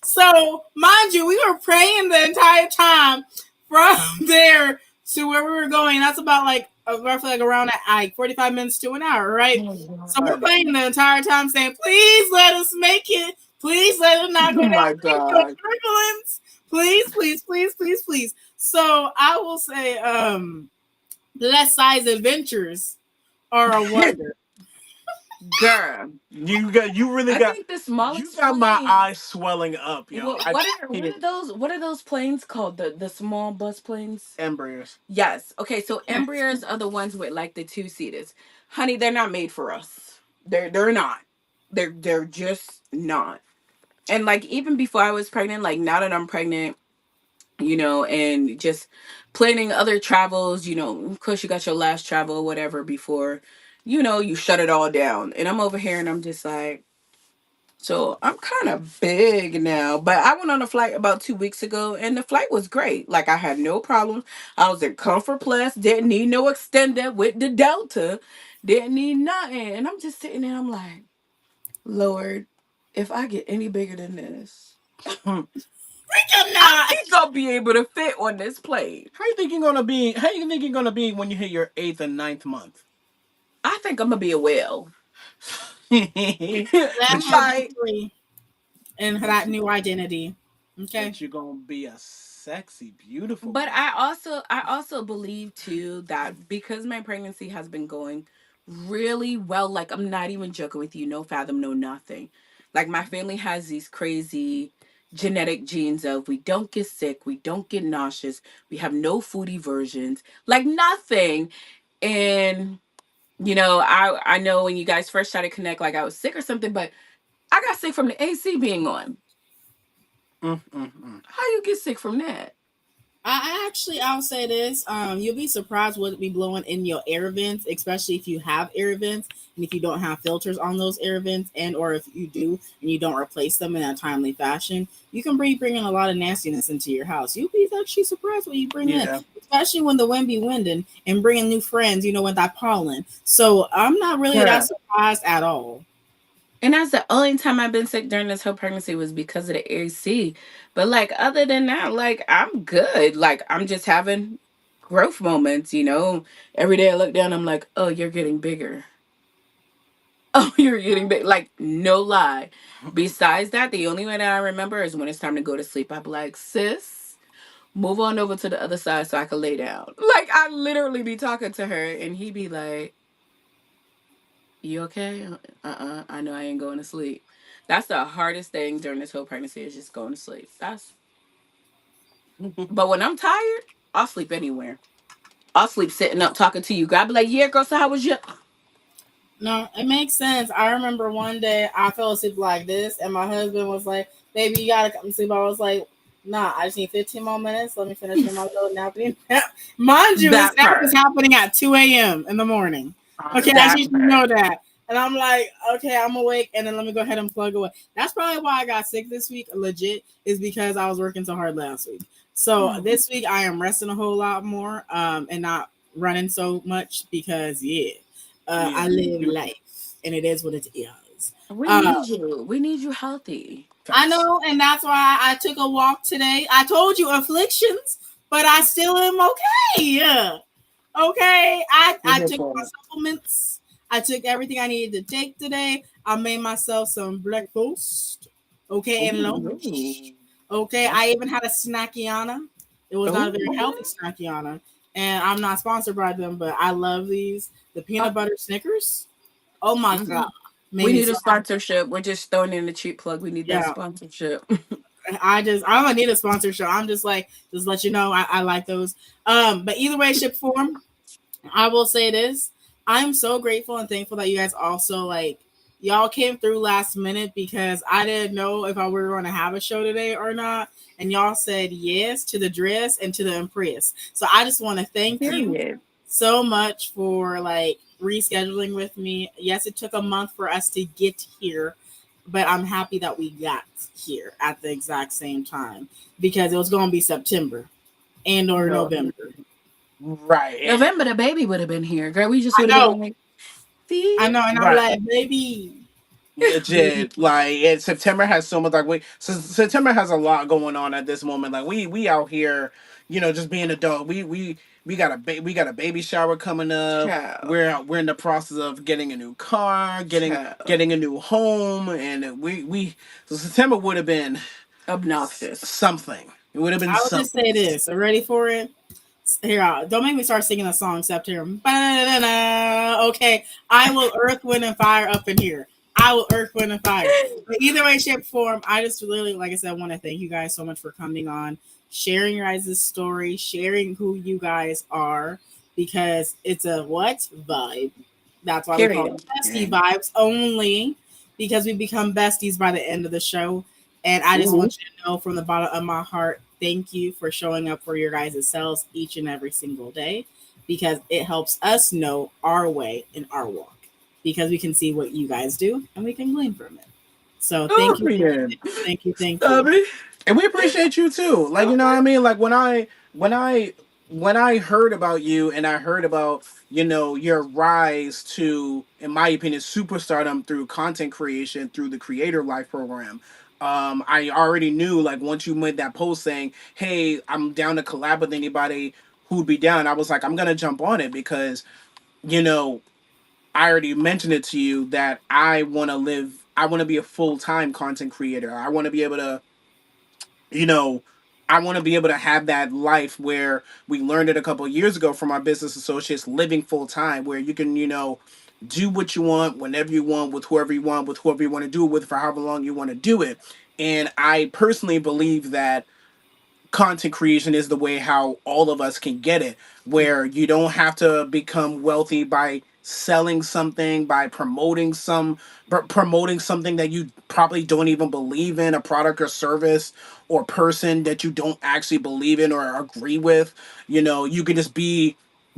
So, mind you, we were praying the entire time from there to where we were going. That's about like roughly like around like 45 minutes to an hour, right? Oh So we're God. praying the entire time saying, please let us make it. Please let it not go down. My Please no God. turbulence. Please, please, please, please, please. So I will say, less size adventures are a wonder. Girl, You really I got think the you smallest got my plane. eyes swelling up, yo. What I what are what can't. are those what are those planes called? The small bus planes? Embryos. Yes. Okay, so Yes. Embraers are the ones with like the two seaters. Honey, they're not made for us. They're not. They're just not. And like even before I was pregnant, like now that I'm pregnant, and just planning other travels, of course you got your last travel or whatever before, you shut it all down. And I'm over here and I'm just like, so I'm kind of big now, but I went on a flight about 2 weeks ago and the flight was great. Like I had no problems. I was in Comfort Plus, didn't need no extender with the Delta, didn't need nothing. And I'm just sitting there, I'm like, Lord, if I get any bigger than this, I Freaking not. ain't gonna be able to fit on this plane. How you think you're gonna be? How you think you're gonna be when you hit your eighth and ninth month? I think I'm gonna be a whale. Let her be Like, free in but that new identity. Okay. but you're gonna be a sexy, beautiful but whale. I also believe too that because my pregnancy has been going really well, like I'm not even joking with you, no fathom, no nothing. Like my family has these crazy genetic genes of we don't get sick, we don't get nauseous, we have no food aversions, like nothing. And I know when you guys first started to connect, like I was sick or something, but I got sick from the AC being on. Mm, mm, mm. How you get sick from that? I'll say this. You'll be surprised what be blowing in your air vents, especially if you have air vents and if you don't have filters on those air vents, and or if you do and you don't replace them in a timely fashion, you can bring in a lot of nastiness into your house. You'll be actually surprised what you bring in, Yeah. especially when the wind be winding and bringing new friends. With that pollen. So I'm not really that Yeah. surprised at all. And that's the only time I've been sick during this whole pregnancy was because of the AC. But like other than that, like I'm good. Like I'm just having growth moments. Every day I look down, I'm like, oh, you're getting bigger. Oh, you're getting big. Like, no lie. Besides that, the only way that I remember is when it's time to go to sleep. I'd be like, sis, move on over to the other side so I can lay down. Like I literally be talking to her and he'd be like, you okay? I know I ain't going to sleep. That's the hardest thing during this whole pregnancy is just going to sleep. But when I'm tired, I'll sleep anywhere. I'll sleep sitting up talking to you. God be like, yeah, girl, so how was your No, it makes sense. I remember one day I fell asleep like this, and my husband was like, "Baby, you gotta come sleep." I was like, "Nah, I just need 15 more minutes. Let me finish my little napping." Mind you, this that nap is part? happening at 2 a.m. in the morning. Okay, I That should part. know that. And I'm like, okay, I'm awake, and then let me go ahead and plug away. That's probably why I got sick this week. Legit is because I was working so hard last week. So Oh, this week I am resting a whole lot more, and not running so much because yeah, Yeah. I live life, and it is what it is. we Uh, need you. We need you healthy. I Facts. know, and that's why I took a walk today. I told you afflictions, but I still am okay. Yeah. Okay. We're I here took for my it. supplements. I took everything I needed to take today. I made myself some breakfast. Okay, and lunch. Ooh. Okay, That's I even had a snackiana. It was not a very ooh. healthy snackiana, and I'm not sponsored by them, but I love these. The Uh, peanut butter Snickers. Oh my god, we made me need so a sponsorship. We're just throwing in a cheap plug. We need that yeah. sponsorship. I don't need a sponsorship. I'm just like just let you know I like those. But either way, shape, form, I will say this. I'm so grateful and thankful that you guys also like y'all came through last minute because I didn't know if I were going to have a show today or not. And y'all said yes to the dress and to the impress. So I just want to thank you Period. so much for like rescheduling with me. Yes, it took a month for us to get here, but I'm happy that we got here at the exact same time because it was going to be September and or No. November. Right. November, the baby would have been here. Girl, we just I would have been know, like, see? I know, and I'm Right. like, baby, baby. Legit. Like September has so much like September has a lot going on at this moment. Like we out here, just being adult. We got we got a baby shower coming up. Child. We're in the process of getting a new car, Child. getting a new home, and we so September would have been Obnoxious. something. It would have been I will just something. say this. Are you ready for it? Here, don't make me start singing a song, September. Ba-da-da-da-da. Okay, I will earth, wind, and fire up in here. I will earth, wind, and fire. But either way, shape, form, I just really, like I said, want to thank you guys so much for coming on, sharing your guys' story, sharing who you guys are, because it's a what vibe. That's why we call it Period. bestie vibes only, because we become besties by the end of the show. And I just want you to know from the bottom of my heart, thank you for showing up for your guys' selves each and every single day because it helps us know our way in our walk because we can see what you guys do and we can glean from it. So Oh, thank you, Period. thank you, thank stop you. it. And we appreciate you too. Like you know what I mean. Like when I when I heard about you and I heard about your rise to, in my opinion, superstardom through content creation through the Creator Life program. I already knew like once you made that post saying, "Hey, I'm down to collab with anybody who'd be down." I was like, I'm gonna jump on it because you know I already mentioned it to you that I want to live. I want to be a full time content creator. I want to be able to you know, I want to be able to have that life where we learned it a couple of years ago from our business associates living full time, where you can, do what you want, whenever you want, with whoever you want to do it with, for however long you want to do it. And I personally believe that content creation is the way how all of us can get it, where you don't have to become wealthy by selling something, by promoting something that you probably don't even believe in, a product or service or person that you don't actually believe in or agree with. You can just be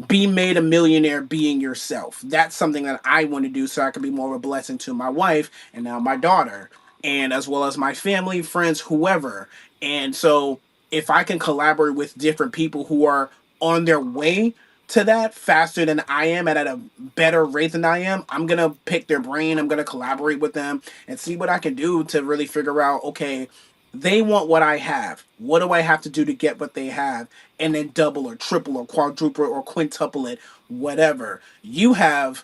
made a millionaire being yourself. That's something that I want to do so I can be more of a blessing to my wife and now my daughter, and as well as my family, friends, whoever. And so if I can collaborate with different people who are on their way to that faster than I am and at a better rate than I am, I'm gonna pick their brain. I'm gonna collaborate with them and see what I can do to really figure out, okay, they want what I have. What do I have to do to get what they have? And then double or triple or quadruple or quintuple it, whatever. You have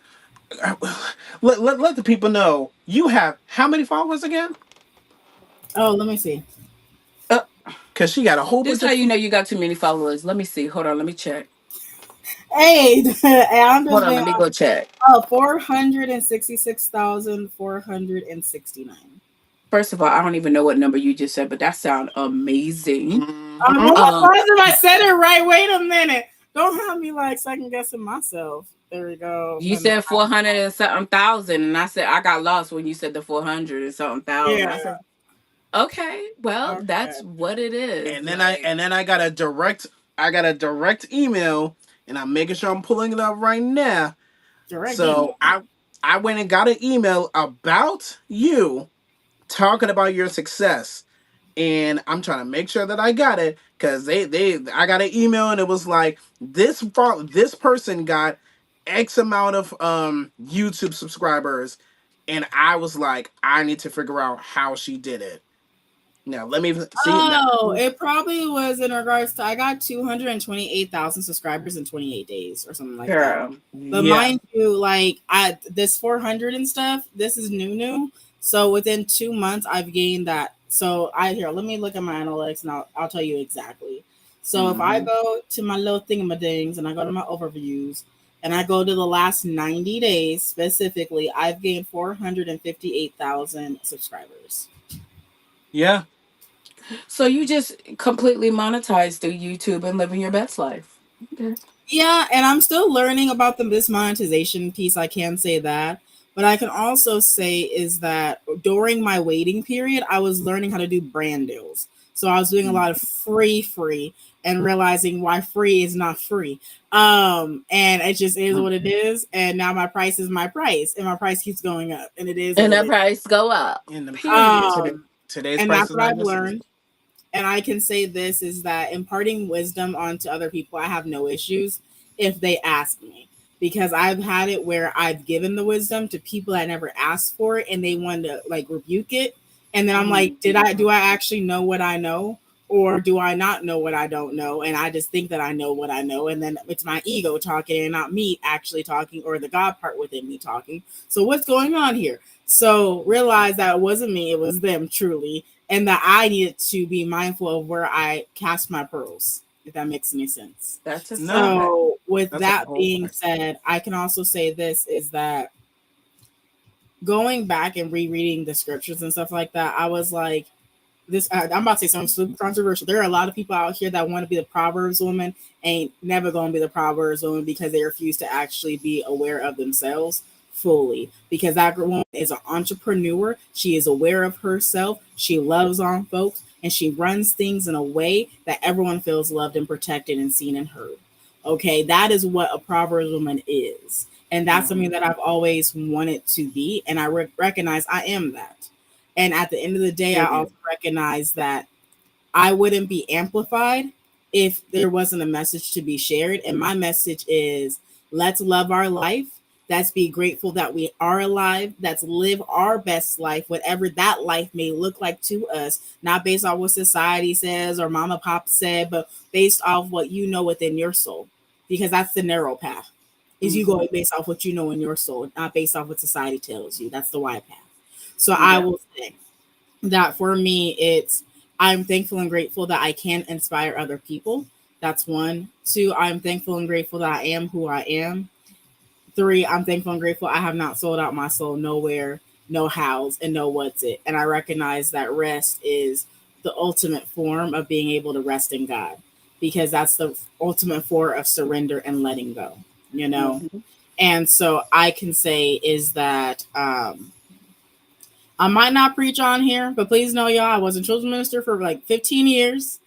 let the people know you have how many followers again? Oh, let me see. Uh, Because she got a whole this bunch how of you know you got too many followers. Let me see. Hold on. Let me check. Hey, I'm Hold just on. being Let me go check. 466,469. First of all, I don't even know what number you just said, but that sound amazing. Well, Mhm. my Um, if I said it right. Wait a minute. Don't have me like second guessing myself. There we go. You And said 400 and something thousand, and I said I got lost when you said the 400 and something thousand. yeah, I said, okay, well, okay. that's what it is. And then I Like, and then I got a direct email, and I'm making sure I'm pulling it up right now. Direct email. So I went and got an email about you talking about your success, and I'm trying to make sure that I got it because they I got an email and it was like this person got X amount of YouTube subscribers, and I was like, I need to figure out how she did it. Now let me see now. Oh, it probably was in regards to I got 228,000 subscribers in 28 days or something like that. girl. But Yeah. mind you, like I this 400 and stuff, this is new. So within 2 months, I've gained that. So I here, let me look at my analytics and I'll tell you exactly. So if I Mhm. go to my little thingamadings and I go to my overviews and I go to the last 90 days specifically, I've gained 458,000 subscribers. Yeah. So you just completely monetized through YouTube and living your best life. Okay. Yeah, and I'm still learning about this monetization piece. I can say that. But I can also say is that during my waiting period, I was learning how to do brand deals. So I was doing a lot of free and realizing why free is not free. And it just is what it is. And now my price is my price and my price keeps going up and it is what And it the is. price go up. And Period. today's And price that's is what not I've yesterday. learned. And I can say this is that imparting wisdom onto other people, I have no issues if they ask me. Because I've had it where I've given the wisdom to people that never asked for it and they wanted to like rebuke it. And then I'm like, do I actually know what I know? Or do I not know what I don't know? And I just think that I know what I know. And then it's my ego talking and not me actually talking or the God part within me talking. So what's going on here? So realize that it wasn't me, it was them truly and that I needed to be mindful of where I cast my pearls, if that makes any sense. That's a No, fact. So, with that's a that whole being fact. said, I can also say this is that going back and rereading the scriptures and stuff like that, I was like, I'm about to say something super controversial. There are a lot of people out here that want to be the Proverbs woman, ain't never going to be the Proverbs woman because they refuse to actually be aware of themselves fully. Because that woman is an entrepreneur. She is aware of herself. She loves on folks, and she runs things in a way that everyone feels loved and protected and seen and heard. Okay, that is what a Proverbs woman is, and that's something Mhm. that I've always wanted to be, and I recognize I am that. And at the end of the day, I Period. also recognize that I wouldn't be amplified if there wasn't a message to be shared. And my message is let's love our life. Let's be grateful that we are alive. Let's live our best life, whatever that life may look like to us, not based on what society says or mama pop said, but based off what you know within your soul. Because that's the narrow path. Is you Mhm. going based off what you know in your soul, not based off what society tells you. That's the wide path. So I Yeah. will say that for me, it's I'm thankful and grateful that I can inspire other people. That's one. Two, I'm thankful and grateful that I am who I am. Three, I'm thankful and grateful I have not sold out my soul nowhere, no hows, and no what's it. And I recognize that rest is the ultimate form of being able to rest in God because that's the ultimate form of surrender and letting go, you know? Mhm. And so I can say is that I might not preach on here, but please know, y'all, I was a children's minister for like 15 years.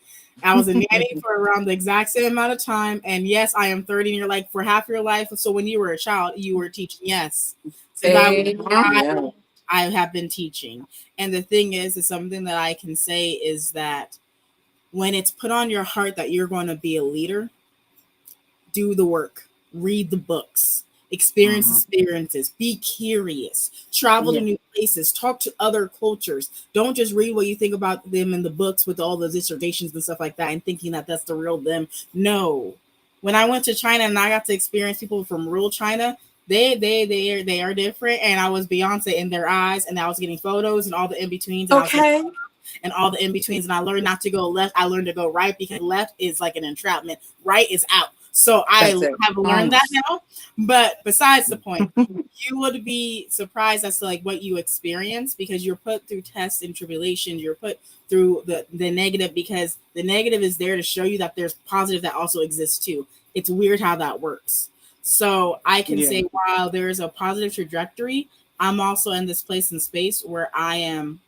I was a nanny for around the exact same amount of time. And yes, I am 30, and you're like, for half your life. So when you were a child, you were teaching. Yes. Since I was Yeah. I have been teaching. And the thing is something that I can say is that when it's put on your heart that you're going to be a leader, do the work, read the books, experience Mhm. experiences, be curious, travel to Yeah. new places, talk to other cultures. Don't just read what you think about them in the books with all the dissertations and stuff like that and thinking that that's the real them. No. When I went to China and I got to experience people from real China, they are different. And I was Beyonce in their eyes, and I was getting photos and all the in betweens, and I was getting Okay. and all the in betweens. And I learned not to go left. I learned to go right because left is like an entrapment. Right is out. So I That's it. have learned that now. But besides the point, you would be surprised as to like what you experience because you're put through tests and tribulations. You're put through the negative because the negative is there to show you that there's positive that also exists too. It's weird how that works. So I can Yeah. say while there is a positive trajectory, I'm also in this place and space where I am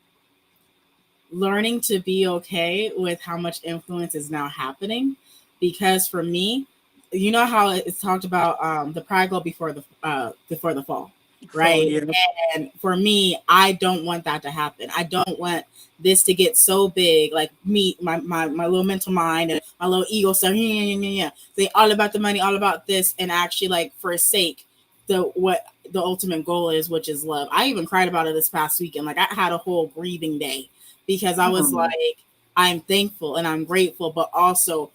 learning to be okay with how much influence is now happening. Because for me, you know how it's talked about the pride go before the fall, Fall, right? yeah. And for me, I don't want that to happen. I don't want this to get so big, like me, my little mental mind and my little ego stuff, say all about the money, all about this, and actually like forsake what the ultimate goal is, which is love. I even cried about it this past weekend. Like I had a whole grieving day because I was Mm. like, I'm thankful and I'm grateful, but also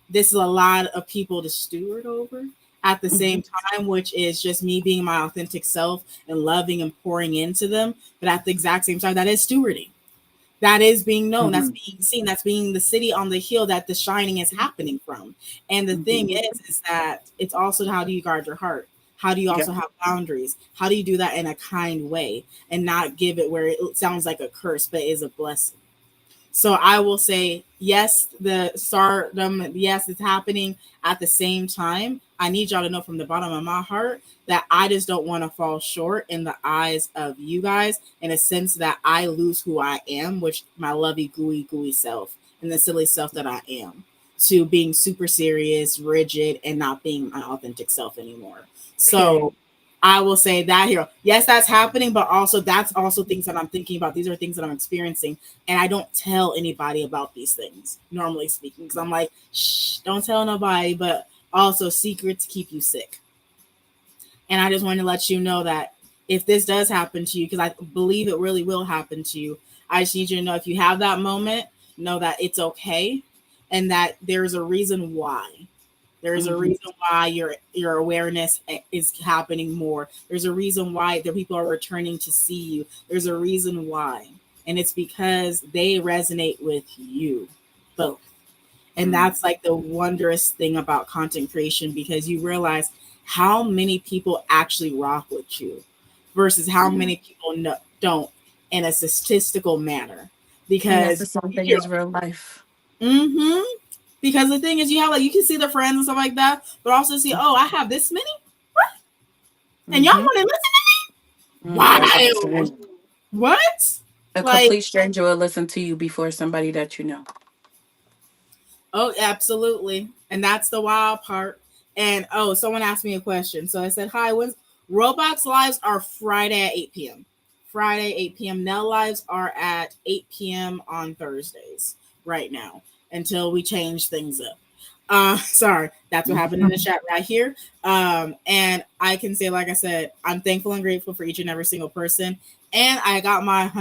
this is a lot of people to steward over at the same Mhm. time, which is just me being my authentic self and loving and pouring into them. But at the exact same time, that is stewarding. That is being known. That's Mhm. being seen. That's being the city on the hill that the shining is happening from. And the thing Mhm. is that it's also how do you guard your heart? How do you Yeah. also have boundaries? How do you do that in a kind way and not give it where it sounds like a curse, but is a blessing? So I will say, yes, the stardom, yes, it's happening at the same time. I need y'all to know from the bottom of my heart that I just don't want to fall short in the eyes of you guys in a sense that I lose who I am, which my lovey, gooey self and the silly self that I am, to being super serious, rigid, and not being my authentic self anymore. So Period. I will say that here. Yes, that's happening, but also that's also things that I'm thinking about. These are things that I'm experiencing, and I don't tell anybody about these things, normally speaking, because I'm like, shh, don't tell nobody, but also secrets keep you sick. And I just want to let you know that if this does happen to you, because I believe it really will happen to you, I just need you to know if you have that moment, know that it's okay and that there's a reason why. There's a Mhm. reason why your awareness is happening more. There's a reason why the people are returning to see you. There's a reason why. And it's because they resonate with you both. And Mm. that's like the wondrous thing about content creation because you realize how many people actually rock with you versus how Mhm. many people don't in a statistical manner. And that's the Because same thing you as real life. mm-hmm. Because the thing is, you have like you can see the friends and stuff like that, but also see, oh, I have this many, and y'all Mhm. want to listen? That's what I'm Wow, saying. what? A Like, complete stranger will listen to you before somebody that you know. oh, absolutely, and that's the wild part. And oh, someone asked me a question, so I said, "Hi, when's Roblox lives are Friday at 8 p.m. Friday 8 p.m. Nell lives are at 8 p.m. on Thursdays right now until we change things up." Sorry, that's what happened in the Mhm. chat right here. And I can say, like I said, I'm thankful and grateful for each and every single person. And I got my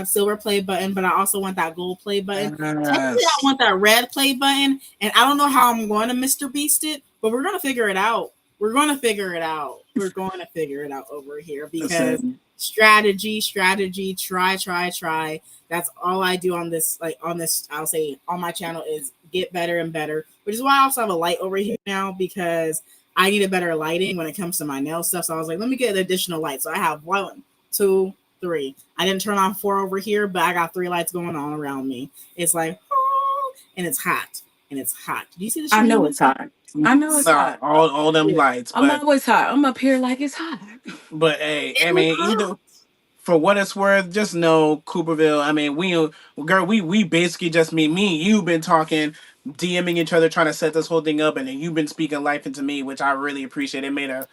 silver play button, but I also want that gold play button. Technically, I Yes. want that red play button, and I don't know how I'm going to Mr. Beast it, but we're gonna figure it out. We're gonna figure it out. We're going to figure it out over here because Listen, strategy, try. That's all I do on this, like on this, I'll say on my channel is get better and better, which is why I also have a light over here now because I need a better lighting when it comes to my nail stuff. So I was like, let me get an additional light. So I have one, two, three. I didn't turn on four over here, but I got three lights going on around me. It's like, oh, and it's hot. And it's hot. Do you see the I shiny know one? it's hot. I know it's Nah, hot. all them lights, I'm but always hot. I'm up here like it's hot. hey, It I was mean, hot. either for what it's worth, just know Cooperville. I mean, girl, we basically just me and you been talking, DMing each other, trying to set this whole thing up, and then you've been speaking life into me, which I really appreciate. It made a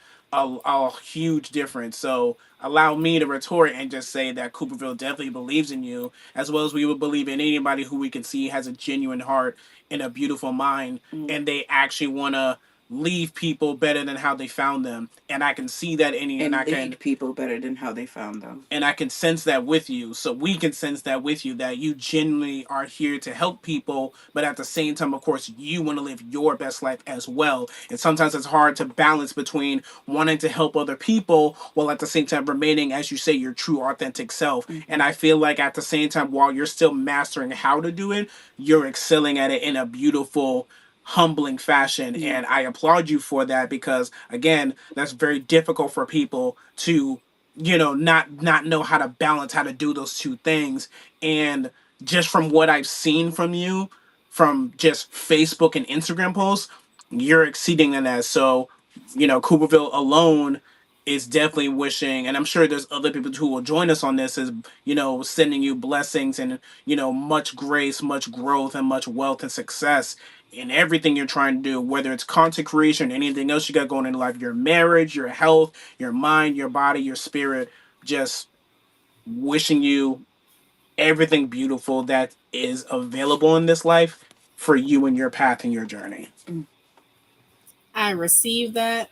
huge difference. So allow me to retort and just say that Cooperville definitely believes in you, as well as we would believe in anybody who we can see has a genuine heart and a beautiful mind, Mm. and they actually want to leave people better than how they found them. And I can see that in you, and And lead people better than how they found them. I can sense that with you. So we can sense that with you, that you genuinely are here to help people, but at the same time, of course, you want to live your best life as well. And sometimes it's hard to balance between wanting to help other people while at the same time remaining, as you say, your true authentic self. And Mhm. I feel like at the same time, while you're still mastering how to do it, you're excelling at it in a beautiful, humbling fashion. Mm. And I applaud you for that because, again, that's very difficult for people to not know how to balance, how to do those two things. And just from what I've seen from you, from just Facebook and Instagram posts, you're exceeding in that. So, Cooperville alone is definitely wishing, and I'm sure there's other people who will join us on this, is, sending you blessings and, much grace, much growth, and much wealth and success in everything you're trying to do, whether it's content creation, anything else you got going in life, your marriage, your health, your mind, your body, your spirit. Just wishing you everything beautiful that is available in this life for you and your path and your journey. I receive that.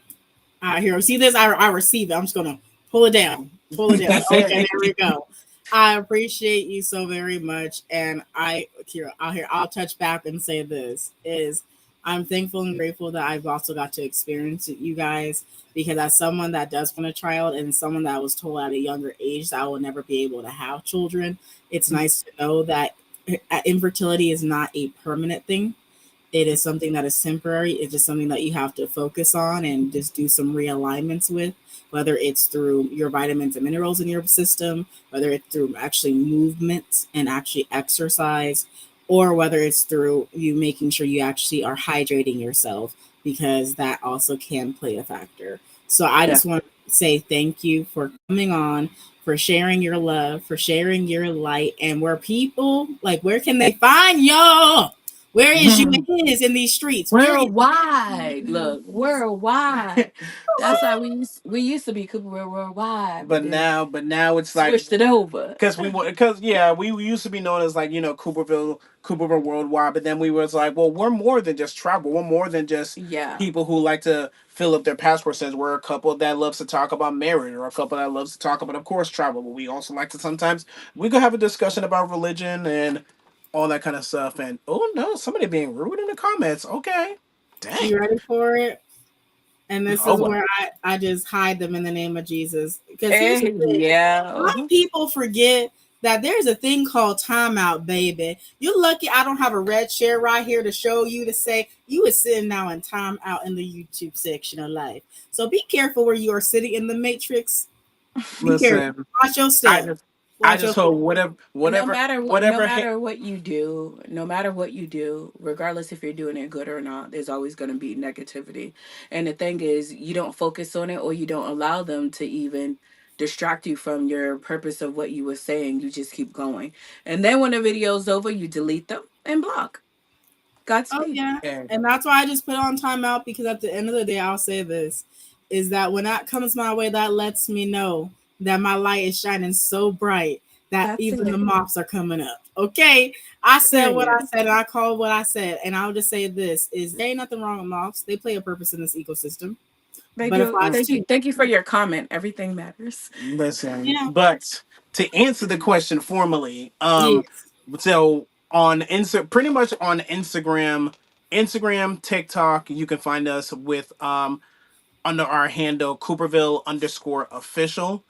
I here, see this. I receive it. I'm just gonna pull it down, pull it down. Okay, there we go. I appreciate you so very much, and I'll touch back and say this is I'm thankful and grateful that I've also got to experience it, you guys, because as someone that does want a child and someone that was told at a younger age that I will never be able to have children, it's nice to know that infertility is not a permanent thing. It is something that is temporary. It's just something that you have to focus on and just do some realignments with, whether it's through your vitamins and minerals in your system, whether it's through actually movement and actually exercise, or whether it's through you making sure you actually are hydrating yourself, because that also can play a factor. So I Yeah. just want to say thank you for coming on, for sharing your love, for sharing your light, and where people like, where can they find y'all? Where is you is in these streets? Where is Worldwide. you? Look, worldwide. That's how we used to be Cooper Worldwide, but but then now but now it's like, switched it over. because yeah, we used to be known as, like, Cooperville Worldwide, but then we was like, well, we're more than just travel. We're more than just Yeah. people who like to fill up their passport says. We're a couple that loves to talk about marriage, or a couple that loves to talk about, of course, travel. But we also like to sometimes we could have a discussion about religion and all that kind of stuff. And oh no, somebody being rude in the comments. Okay, dang. You ready for it? And this Oh is well. where I just hide them in the name of Jesus. Because here's the thing, a Yeah. lot of people forget that there's a thing called timeout, baby. You're lucky I don't have a red chair right here to show you to say you is sitting now in timeout in the YouTube section of life. So be careful where you are sitting in the matrix. Be careful. Listen, Watch your I step. just I Watch your just step. hope whatever no whatever matter what no whatever hit. matter what you do, no matter what you do, regardless if you're doing it good or not, there's always going to be negativity. And the thing is, you don't focus on it, or you don't allow them to even distract you from your purpose of what you were saying. You just keep going. And then when the video's over, you delete them and block. Oh Godspeed. yeah, and that's why I just put it on timeout, because at the end of the day, I'll say this: is that when that comes my way, that lets me know that my light is shining so bright that That's even the it. moths are coming up. Okay, I said what I Period. said, and I called what I said, and I'll just say this: is there ain't nothing wrong with moths. They play a purpose in this ecosystem. They do. Butterflies Thank you. too. Thank you for your comment. Everything matters. Listen, Yeah. but to answer the question formally, Yes. so on pretty much on Instagram, TikTok, you can find us with under our handle Cooperville_official.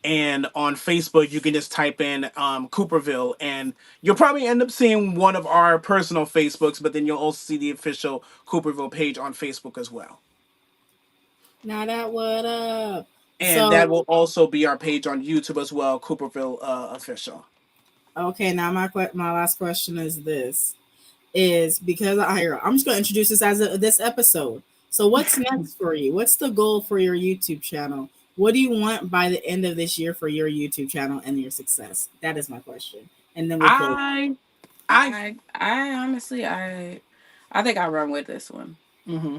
And on Facebook, you can just type in Cooperville, and you'll probably end up seeing one of our personal Facebooks, but then you'll also see the official Cooperville page on Facebook as well. Now that what up? And that will So also be our page on YouTube as well, Cooperville official. okay, now my last question is this: is because I'm just going to introduce this as this episode. So what's next for you? What's the goal for your YouTube channel? What do you want by the end of this year for your YouTube channel and your success? That is my question. And then we'll close. I, I, I honestly, I think I run with this one. hmm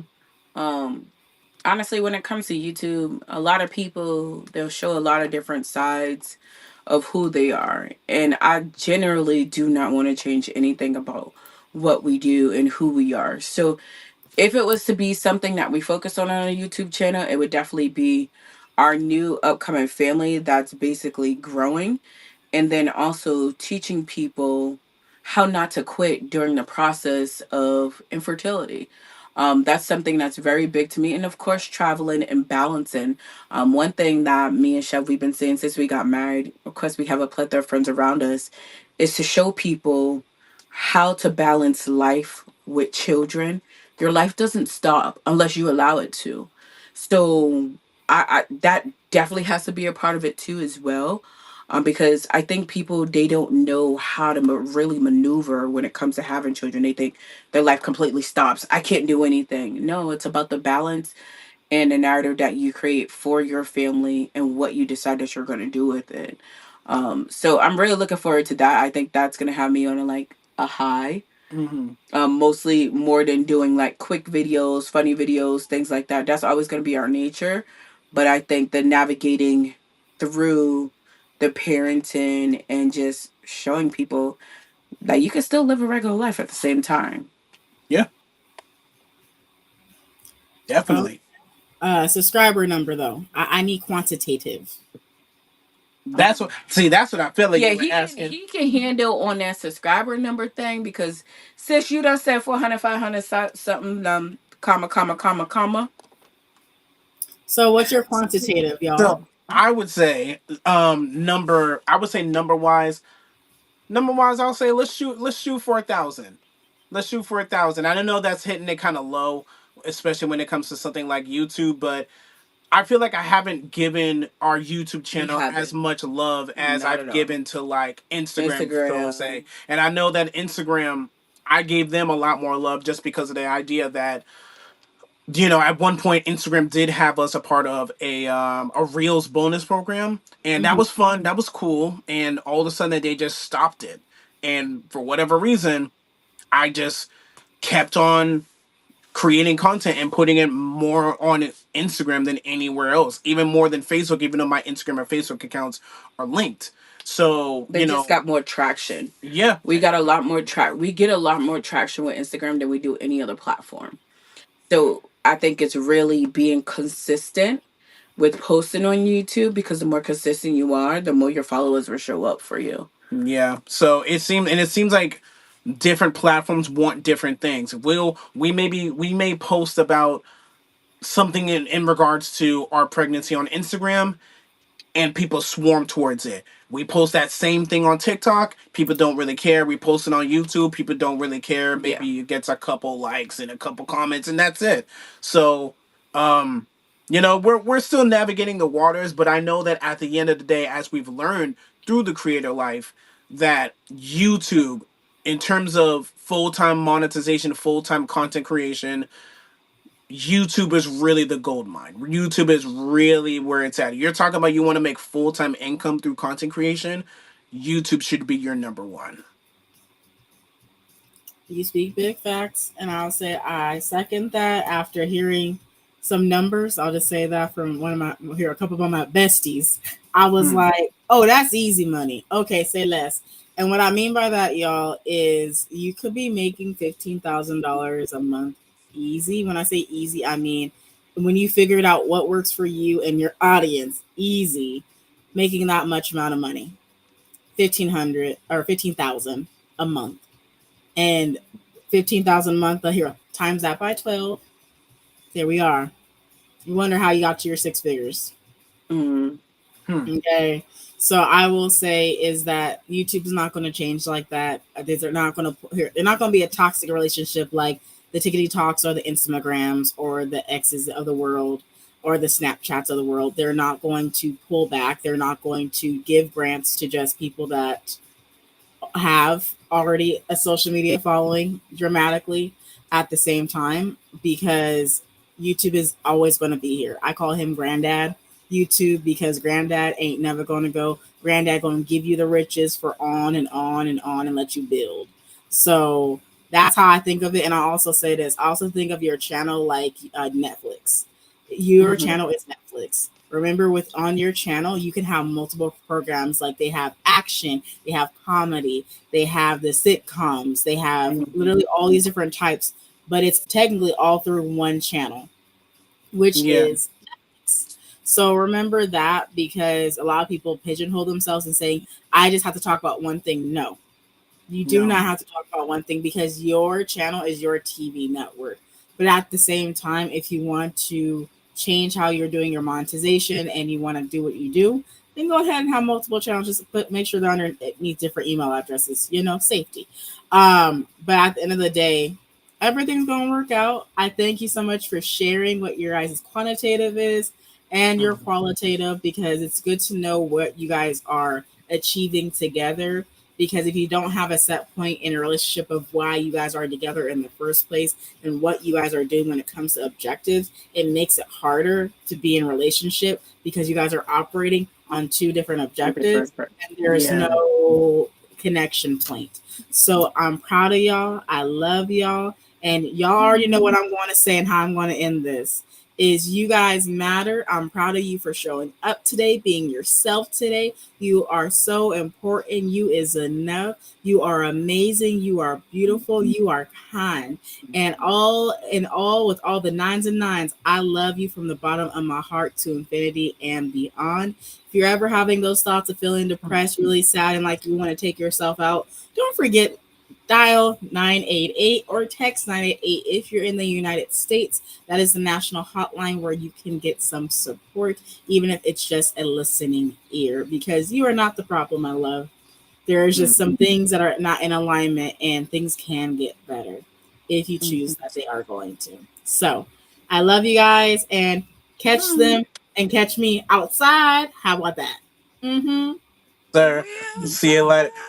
Um, Honestly, when it comes to YouTube, a lot of people they'll show a lot of different sides of who they are, and I generally do not want to change anything about what we do and who we are. So if it was to be something that we focus on a YouTube channel, it would definitely be our new upcoming family that's basically growing, and then also teaching people how not to quit during the process of infertility. That's something that's very big to me, and of course, traveling and balancing. One thing that me and Chev we've been saying since we got married, of course, we have a plethora of friends around us, is to show people how to balance life with children. Your life doesn't stop unless you allow it to. So, I that definitely has to be a part of it too, as well. Because I think people, they don't know how to really maneuver when it comes to having children. They think their life completely stops. I can't do anything. No, it's about the balance and the narrative that you create for your family and what you decide that you're going to do with it. So I'm really looking forward to that. I think that's going to have me on a high. Hmm. Mostly more than doing like quick videos, funny videos, things like that. That's always going to be our nature. But I think the navigating through the parenting and just showing people that you can still live a regular life at the same time. Yeah, Oh, definitely. subscriber number though. I need quantitative. That's what. See, that's what I feel like Yeah, you were asking. he can handle on that subscriber number thing, because since you done said 400, 500, something, comma. So what's your quantitative, y'all? So I would say, number. I would say number wise. Number wise, I'll say let's shoot for 1,000. Let's shoot for 1,000. I don't know that's hitting it kind of low, especially when it comes to something like YouTube, but I feel like I haven't given our YouTube You channel as haven't. much love as Not I've at all. given to like Instagram, so to Instagram. say. And I know that Instagram, I gave them a lot more love just because of the idea that, at one point Instagram did have us a part of a Reels bonus program, and that Hmm. was fun, that was cool, and all of a sudden they just stopped it. And for whatever reason, I just kept on creating content and putting it more on Instagram than anywhere else, even more than Facebook, even though my Instagram and Facebook accounts are linked. So, They just got more traction. yeah, We got a lot more we get a lot more traction with Instagram than we do any other platform. So I think it's really being consistent with posting on YouTube, because the more consistent you are, the more your followers will show up for you. yeah. So it seems like different platforms want different things. We may post about something in regards to our pregnancy on Instagram, and people swarm towards it. We post that same thing on TikTok, people don't really care. We post it on YouTube, people don't really care. Yeah. Maybe it gets a couple likes and a couple comments, and that's it. So, um, we're still navigating the waters, but I know that at the end of the day, as we've learned through the creator life, that YouTube, in terms of full time monetization, full time content creation, YouTube is really the gold mine. YouTube is really where it's at. You're talking about you want to make full time income through content creation. YouTube should be your number one. You speak big facts, and I'll say I second that. After hearing some numbers, I'll just say that from one of my here a couple of my besties. I was Hmm. like, "Oh, that's easy money." Okay, say less. And what I mean by that, y'all, is you could be making $15,000 a month easy. When I say easy, I mean when you figured out what works for you and your audience, easy, making that much amount of money, 1,500 or 15,000 a month, and 15,000 a month. Here, times that by 12. There we are. You wonder how you got to your six figures. Mm. Hmm. Okay. So I will say is that YouTube is not going to change like that. They're not going to they're not going to be a toxic relationship like the Tickety Talks or the Instagrams or the X's of the world or the Snapchats of the world. They're not going to pull back. They're not going to give grants to just people that have already a social media following dramatically at the same time, because YouTube is always going to be here. I call him Granddad YouTube because Granddad ain't never going to go. Granddad going to give you the riches for on and on and on and let you build. So that's how I think of it. And I also say this. I also think of your channel like Netflix. Your Hmm. channel is Netflix. Remember, with on your channel, you can have multiple programs. Like they have action, they have comedy, they have the sitcoms, they have Hmm. literally all these different types, but it's technically all through one channel, which Yeah. is Netflix. So remember that, because a lot of people pigeonhole themselves and saying, I just have to talk about one thing. No, you do No. not have to talk about one thing, because your channel is your TV network. But at the same time, if you want to change how you're doing your monetization and you want to do what you do, then go ahead and have multiple channels. Just make sure they're underneath different email addresses. Safety. But at the end of the day, everything's going to work out. I thank you so much for sharing what your guys' quantitative is and your Mhm. qualitative, because it's good to know what you guys are achieving together. Because if you don't have a set point in a relationship of why you guys are together in the first place and what you guys are doing when it comes to objectives, it makes it harder to be in a relationship because you guys are operating on two different objectives and there's Yeah. no connection point. So I'm proud of y'all. I love y'all. And y'all already know what I'm going to say and how I'm going to end this. Is you guys matter. I'm proud of you for showing up today, being yourself today. You are so important. You is enough. You are amazing. You are beautiful. You are kind. And all in all, with all the nines and nines, I love you from the bottom of my heart to infinity and beyond. If you're ever having those thoughts of feeling depressed, really sad, and like you want to take yourself out, don't forget dial 988 or text 988 if you're in the United States. That is the national hotline where you can get some support, even if it's just a listening ear, because you are not the problem, my love. There's just some things that are not in alignment, and things can get better if you choose that they are going to. So I love you guys, and catch them and catch me outside. How about that? Mm-hmm. Sir, see you later.